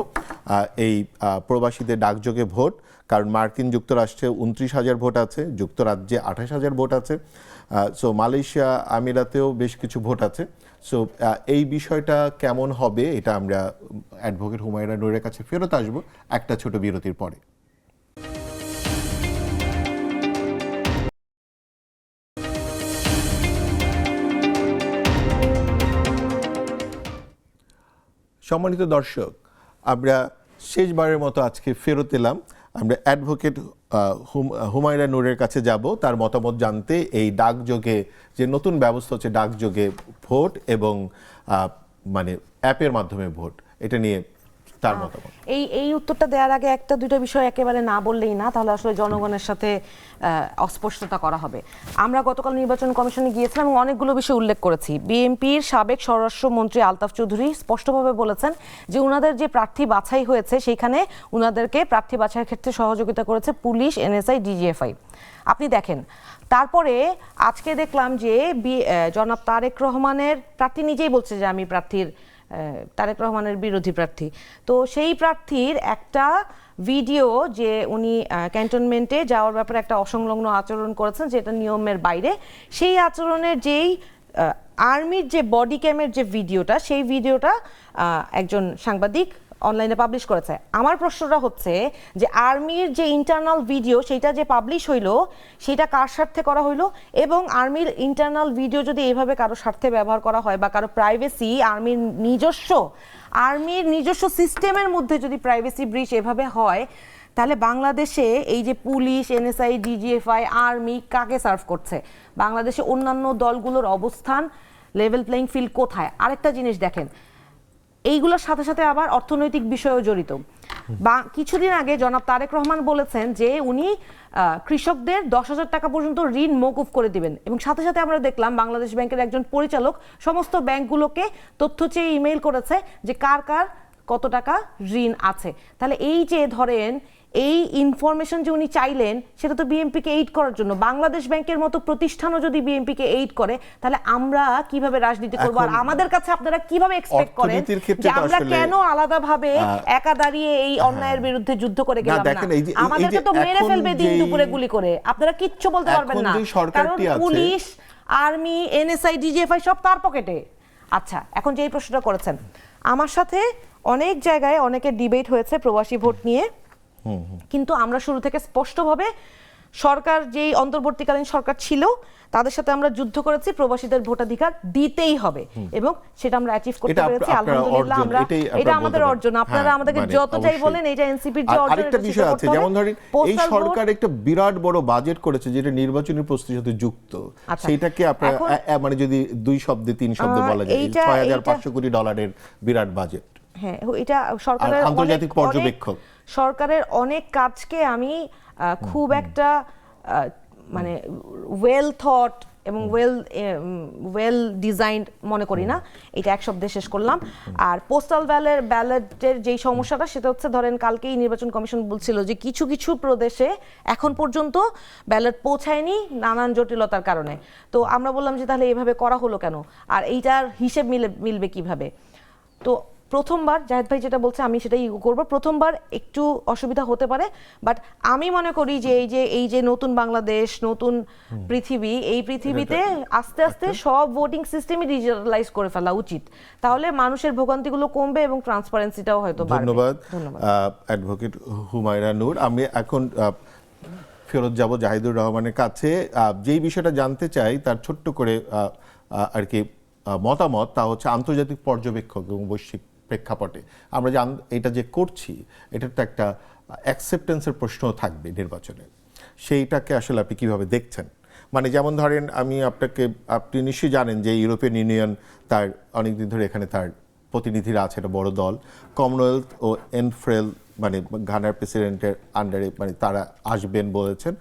এই প্রবাসীদের ডাকযোগে ভোট, কারণ মার্কিন যুক্তরাষ্ট্রে 29,000 ভোট আছে, যুক্তরাজ্যে 28,000 ভোট আছে, সো মালয়েশিয়া আমিরাতেও বেশ কিছু ভোট আছে। সো এই বিষয়টা কেমন হবে এটা আমরা অ্যাডভোকেট হুমায়রা নূরের কাছে ফেরত আসবো একটা ছোট বিরতির পরে। সম্মানিত দর্শক, আমরা শেষবারের মতো আজকে ফেরত এলাম। আমরা অ্যাডভোকেট হুমায়রা নূরের কাছে যাব তার মতামত জানতে, এই ডাকযোগে যে নতুন ব্যবস্থা হচ্ছে ডাকযোগে ভোট এবং মানে অ্যাপের মাধ্যমে ভোট, এটা নিয়ে তার মতামত। এই উত্তরটা দেওয়ার আগে একটা দুইটা বিষয় একেবারে না বললেই না, তাহলে আসলে জনগণের সাথে অস্পষ্টতা করা হবে। আমরা গতকাল নির্বাচন কমিশনে গিয়েছিলাম এবং অনেকগুলো বিষয় উল্লেখ করেছি। বিএনপির সাবেক স্বরাষ্ট্রমন্ত্রী আলতাফ চৌধুরী স্পষ্টভাবে বলেছেন যে উনাদের যে প্রার্থী বাছাই হয়েছে সেইখানে উনাদেরকে প্রার্থী বাছাইয়ের ক্ষেত্রে সহযোগিতা করেছে পুলিশ, এনএসআই, ডিজিএফআই। আপনি দেখেন, তারপরে আজকে দেখলাম যে জনাব তারেক রহমানের প্রার্থী নিজেই বলছে যে আমি তারেক রহমানের বিরোধী প্রার্থী। তো সেই প্রার্থীর একটা ভিডিও যে উনি ক্যান্টনমেন্টে যাওয়ার ব্যাপারে একটা অসংলগ্ন আচরণ করেছেন, যেটা নিয়মের বাইরে, সেই আচরণের যেই আর্মির যে বডি ক্যামের যে ভিডিওটা, সেই ভিডিওটা একজন সাংবাদিক অনলাইনে পাবলিশ করেছে। আমার প্রশ্নটা হচ্ছে যে আর্মির যে ইন্টারনাল ভিডিও সেটা যে পাবলিশ হইলো, সেটা কার স্বার্থে করা হইলো? এবং আর্মির ইন্টারনাল ভিডিও যদি এইভাবে কারো স্বার্থে ব্যবহার করা হয় বা কারো প্রাইভেসি, আর্মির নিজস্ব সিস্টেমের মধ্যে যদি প্রাইভেসি ব্রিচ এভাবে হয়, তাহলে বাংলাদেশে এই যে পুলিশ, এনএসআই, ডিজিএফআই, আর্মি কাকে সার্ভ করছে? বাংলাদেশে অন্যান্য দলগুলোর অবস্থান, লেভেল প্লেইং ফিল্ড কোথায়? আরেকটা জিনিস দেখেন, এইগুলোর সাথে সাথে আবার অর্থনৈতিক বিষয়ও জড়িত। বা কিছুদিন আগে জনাব তারেক রহমান বলেছেন যে উনি কৃষকদের 10,000 টাকা পর্যন্ত ঋণ মওকুফ করে দিবেন, এবং সাথে সাথে আমরা দেখলাম বাংলাদেশ ব্যাংকের একজন পরিচালক সমস্ত ব্যাংকগুলোকে তথ্য চেয়ে ইমেইল করেছে যে কার কার কত টাকা ঋণ আছে। তাহলে এই যে ধরেন এই ইনফরমেশন যে উনি চাইলেন, সেটা তো বিএনপিকে এইড করার জন্য। বাংলাদেশ ব্যাংকের মতো প্রতিষ্ঠানও যদি বিএনপিকে এইড করে, তাহলে আমরা কিভাবে রাজনীতি করব? আর আমাদের কাছে আপনারা কিভাবে এক্সপেক্ট করেন যে আমরা কেন আলাদাভাবে একা দাঁড়িয়ে এই অন্যায়ের বিরুদ্ধে যুদ্ধ করে গেলাম না? আমাদেরকে তো মেরে ফেলবে দিন দুপুরে গুলি করে, আপনারা কিচ্ছু বলতে পারবেন না, কারণ পুলিশ, আর্মি, এনএসআই, ডিজিএফআই সব তার পকেটে। আচ্ছা, এখন যে এই প্রশ্নটা করেছেন, আমার সাথে অনেক জায়গায় অনেকের ডিবেট হয়েছে প্রবাসী ভোট নিয়ে, কিন্তু আমরা শুরু থেকে স্পষ্টভাবে সরকার যেই অন্তর্বর্তীকালীন সরকার ছিল তাদের সাথে আমরা যুদ্ধ করেছি, প্রবাসীদের ভোটাধিকার দিতেই হবে, এবং সেটা আমরা অ্যাচিভ করতে পেরেছি আলহামদুলিল্লাহ। আমরা এটা আমাদের অর্জন, আপনারা আমাদেরকে যত চাই বলেন, এটা এনসিপির যে অর্জন। আরেকটা বিষয় আছে, যেমন ধরেন এই সরকার একটা বিরাট বড় বাজেট করেছে যেটা নির্বাচনী প্রস্তুতির সাথে যুক্ত, সেটাকে আপনারা মানে যদি 2 শব্দে 3 শব্দে বলা যায়, $6,500 কোটি বিরাট বাজেট। হ্যাঁ, এটা সরকারের আন্তর্জাতিক পর্যবেক্ষক সরকারের অনেক কাজকে আমি খুব একটা মানে ওয়েল থট এবং ওয়েল ডিজাইনড মনে করি না, এটা এক শব্দে শেষ করলাম। আর পোস্টাল ব্যালটের যেই সমস্যাটা সেটা হচ্ছে, ধরেন কালকেই নির্বাচন কমিশন বলছিল যে কিছু কিছু প্রদেশে এখন পর্যন্ত ব্যালট পৌঁছায়নি নানান জটিলতার কারণে। তো আমরা বললাম যে তাহলে এভাবে করা হলো কেন, আর এইটার হিসেব মিলবে কিভাবে। তো প্রথমবার জাহেদ ভাই যেটা বলছে আমি সেটাই করব, প্রথমবার একটু অসুবিধা হতে পারে, বাট আমি মনে করি যে এই যে নতুন বাংলাদেশ, নতুন পৃথিবী, এই পৃথিবীতে আস্তে আস্তে সব ভোটিং সিস্টেমই ডিজিটালাইজ করে ফেলা উচিত, তাহলে মানুষের ভোগান্তিগুলো কমবে এবং ট্রান্সপারেন্সিটাও হয়তো বাড়বে। ধন্যবাদ অ্যাডভোকেট হুমায়রা নূর। আমি এখন ফেরত যাব জাহিদুর রহমানের কাছে। যেই বিষয়টা জানতে চাই তার ছোট্ট করে আর কি মতামত, তা হচ্ছে আন্তর্জাতিক পর্যবেক্ষক এবং বৈশ্বিক প্রেক্ষাপটে আমরা যে এটা যে করছি, এটার তো একটা অ্যাকসেপ্টেন্সের প্রশ্ন থাকবে নির্বাচনে, সেইটাকে আসলে আপনি কিভাবে দেখছেন? মানে যেমন ধরেন আপনি নিশ্চয়ই জানেন যে ইউরোপিয়ান ইউনিয়ন তার অনেকদিন ধরে এখানে তার প্রতিনিধিরা আছে, একটা বড় দল। কমনওয়েলথ ও এনফ্রেল মানে ঘানার প্রেসিডেন্টের আন্ডারে মানে তারা আসবেন বলেছেন।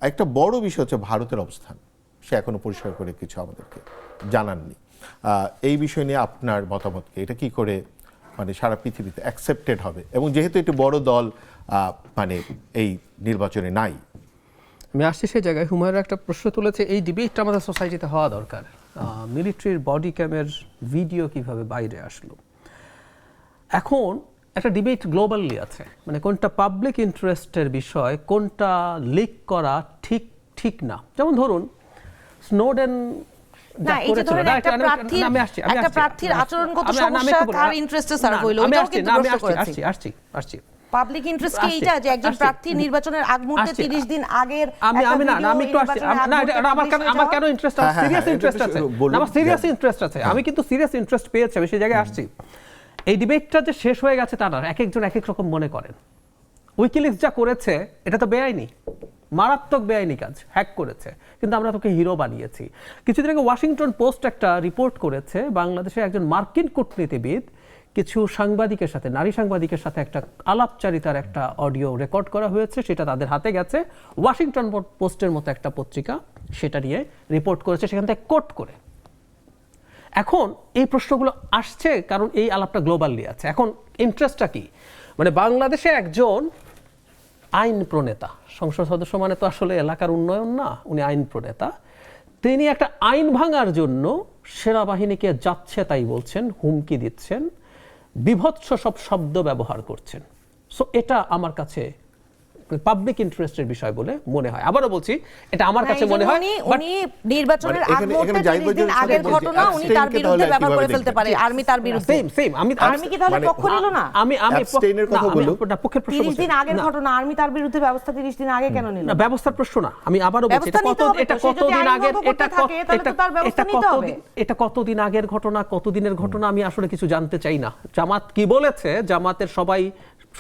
একটা বড় বিষয় হচ্ছে ভারতের অবস্থান, সে এখনো পরিষ্কার করে কিছু আমাদেরকে জানাননি। এই বিষয় নিয়ে আপনার মতামতকে, এটা কি করে মানে সারা পৃথিবীতে অ্যাকসেপ্টেড হবে, এবং যেহেতু একটি বড় দল মানে এই নির্বাচনে নাই। আমি আসছি সেই জায়গায়। হুমায়রা একটা প্রশ্ন তুলেছে, এই ডিবেটটা আমাদের সোসাইটিতে হওয়া দরকার। মিলিটারির বডি ক্যামের ভিডিও কিভাবে বাইরে আসলো? এখন একটা ডিবেট গ্লোবালি আছে, মানে কোনটা পাবলিক ইন্টারেস্টের বিষয়, কোনটা লিক করা ঠিক না। যেমন ধরুন স্নোডেন না, এই যে ধরেন একটা প্রার্থীর আচরণগত সমস্যা কার ইন্টারেস্টে সার্ভ হইলো, ওটাও কিন্তু প্রশ্ন করেছি। আসছি পাবলিক ইন্টারেস্ট কি এইটা যে একজন প্রার্থী নির্বাচনের আগ মুহূর্তে 30 দিন আগের আমি একটু আসছি আমার কেন ইন্টারেস্ট আছে, সিরিয়াস ইন্টারেস্ট আছে, আমার সিরিয়াস ইন্টারেস্ট আছে, আমি কিন্তু সিরিয়াস ইন্টারেস্ট পেয়েছি, আমি সেই জায়গায় আসছি। এই ডিবেটটা যে শেষ হয়ে গেছে তা না, এক একজন এক এক রকম মনে করেন। উইকিলিক্স যা করেছে এটা তো বেআইনি, মারাত্মক বেআইনি কাজ, হ্যাক করেছে, কিন্তু আমরা তোকে হিরো বানিয়েছি। কিছুদিন আগে ওয়াশিংটন পোস্ট একটা রিপোর্ট করেছে, বাংলাদেশে একজন মার্কিন কূটনীতিবিদ কিছু সাংবাদিকের সাথে, নারী সাংবাদিকের সাথে একটা আলাপচারিতার একটা অডিও রেকর্ড করা হয়েছে, সেটা তাদের হাতে গেছে। ওয়াশিংটন পোস্টের মতো একটা পত্রিকা সেটা নিয়ে রিপোর্ট করেছে, সেখান থেকে কোট করে। এখন এই প্রশ্নগুলো আসছে কারণ এই আলাপটা গ্লোবালি আছে। এখন ইন্টারেস্টটা কি, মানে বাংলাদেশে একজন আইন প্রণেতা, সংসদ সদস্য মানে তো আসলে এলাকার উন্নয়ন না, উনি আইন প্রণেতা, তিনি একটা আইন ভাঙার জন্য সেনাবাহিনীকে যাচ্ছে তাই বলছেন, হুমকি দিচ্ছেন, বিভৎস সব শব্দ ব্যবহার করছেন। সো এটা আমার কাছে পাবলিক ইন্টারেস্টের বিষয় বলে মনে হয়। আবারও বলছি, এটা আমার কাছে মনে হয় উনি নির্বাচনের আগ মুহূর্তে 30 দিন আগের ঘটনা উনি তার বিরুদ্ধে ব্যবহার করে ফেলতে পারে, আর্মি তার বিরুদ্ধে। সেম আর্মি কি তাহলে পক্ষ নিল না? আমি পক্ষের প্রশ্ন 30 দিন আগের ঘটনা, আর্মি তার বিরুদ্ধে ব্যবস্থা 30 দিন আগে কেন নিল না? ব্যবস্থার প্রশ্ন না, আমি আবারও বলছি এটা কতদিন আগের ঘটনা, কতদিনের ঘটনা আমি আসলে কিছু জানতে চাই না। জামাত কি বলেছে, জামাতের সবাই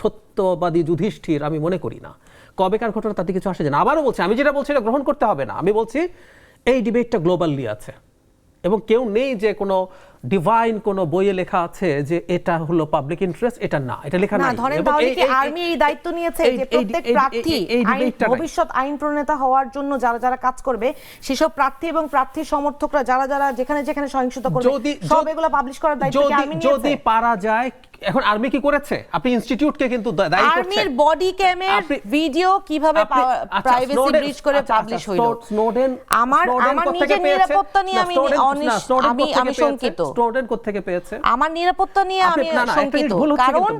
সত্যবাদী যুধিষ্ঠির আমি মনে করি না। কবেকার ঘটনা তাতে কিছু আসে যায় না। আবারও বলছি, আমি যেটা বলছি এটা গ্রহণ করতে হবে না। আমি বলছি এই ডিবেটটা গ্লোবালি আছে এবং কেউ নেই যে কোনো ডিভাইন কোনো বইয়ে লেখা আছে যে এটা হলো পাবলিক ইন্টারেস্ট, এটা না, এটা লেখা নাই। ধরেন তাহলে কি আর্মি এই দায়িত্ব নিয়েছে যে প্রত্যেক প্রার্থী ভবিষ্যৎ আইন প্রণেতা হওয়ার জন্য যারা যারা কাজ করবে সেসব প্রার্থী এবং প্রার্থীর সমর্থকরা যারা যারা যেখানে যেখানে সহিংসতা করবে সব এগুলো পাবলিশ করার দায়িত্ব কি আর্মি নিয়েছে? যদি পারা যায়। এখন আর্মি কি করেছে? আপনি ইনস্টিটিউটকে কিন্তু দায়ী করছেন। আর্মির বডি ক্যামের ভিডিও কিভাবে প্রাইভেসি ব্রিচ করে পাবলিশ হইলো? স্নোডেন আমার নিজের নিরাপত্তা নিয়ে আমি শঙ্কিত। স্নোডেন কোত্থেকে পেয়েছে? আমার নিরাপত্তা নিয়ে আমি শঙ্কিত, কারণ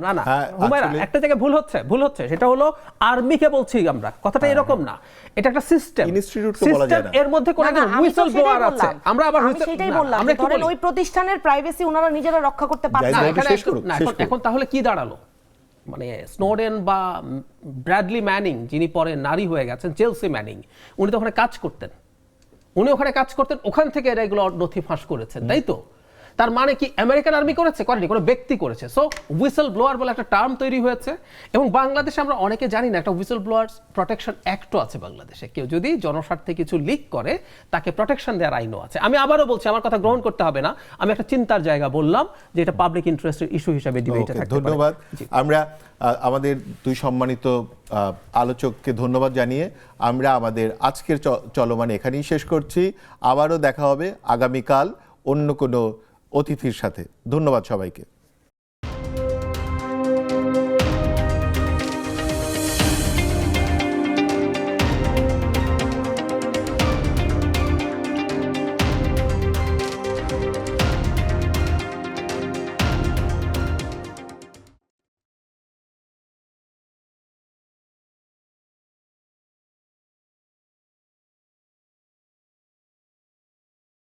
হুমায়রা একটা জায়গায় ভুল হচ্ছে, সেটা হলো আর্মিকে বলছি আমরা, কথাটা এরকম না, এটা একটা সিস্টেম। ইনস্টিটিউট তো বলা যায় না, এর মধ্যে কোন একটা হুইসেল ব্লোয়ার আছে। আমরা আবার সেটাই বললাম, ধরেন ওই প্রতিষ্ঠানের প্রাইভেসি ওনারা নিজেরা রক্ষা করতে পারছে না। এখন তাহলে কি দাঁড়ালো? মানে স্নোডেন বা ব্র্যাডলি ম্যানিং, যিনি পরে নারী হয়ে গেছেন, চেলসি ম্যানিং, উনি তো ওখানে কাজ করতেন, ওখান থেকে এরা এগুলো নথি ফাঁস করেছেন, তাই তো? তার মানে কি আমেরিকান আর্মি করেছে? করেনি, কোনো ব্যক্তি করেছে। সো হুইসেল ব্লোয়ার বলে একটা টার্ম তৈরি হয়েছে এবং বাংলাদেশে আমরা অনেকে জানি না একটা হুইসেল ব্লোয়ার প্রোটেকশন অ্যাক্টও আছে বাংলাদেশে। কেউ যদি জনস্বার্থে কিছু লিক করে তাকে প্রোটেকশন দেওয়ার আইনও আছে। আমি আবারও বলছি, আমার কথা গ্রহণ করতে হবে না, আমি একটা চিন্তার জায়গা বললাম যে এটা পাবলিক ইন্টারেস্টের ইস্যু হিসেবে ডিবেটে থাকতে পারে। ধন্যবাদ। আমরা আমাদের দুই সম্মানিত আলোচককে ধন্যবাদ জানিয়ে আমরা আমাদের আজকের চলমান এখানেই শেষ করছি। আবারও দেখা হবে আগামীকাল অন্য কোনো অতিথির সাথে। ধন্যবাদ সবাইকে।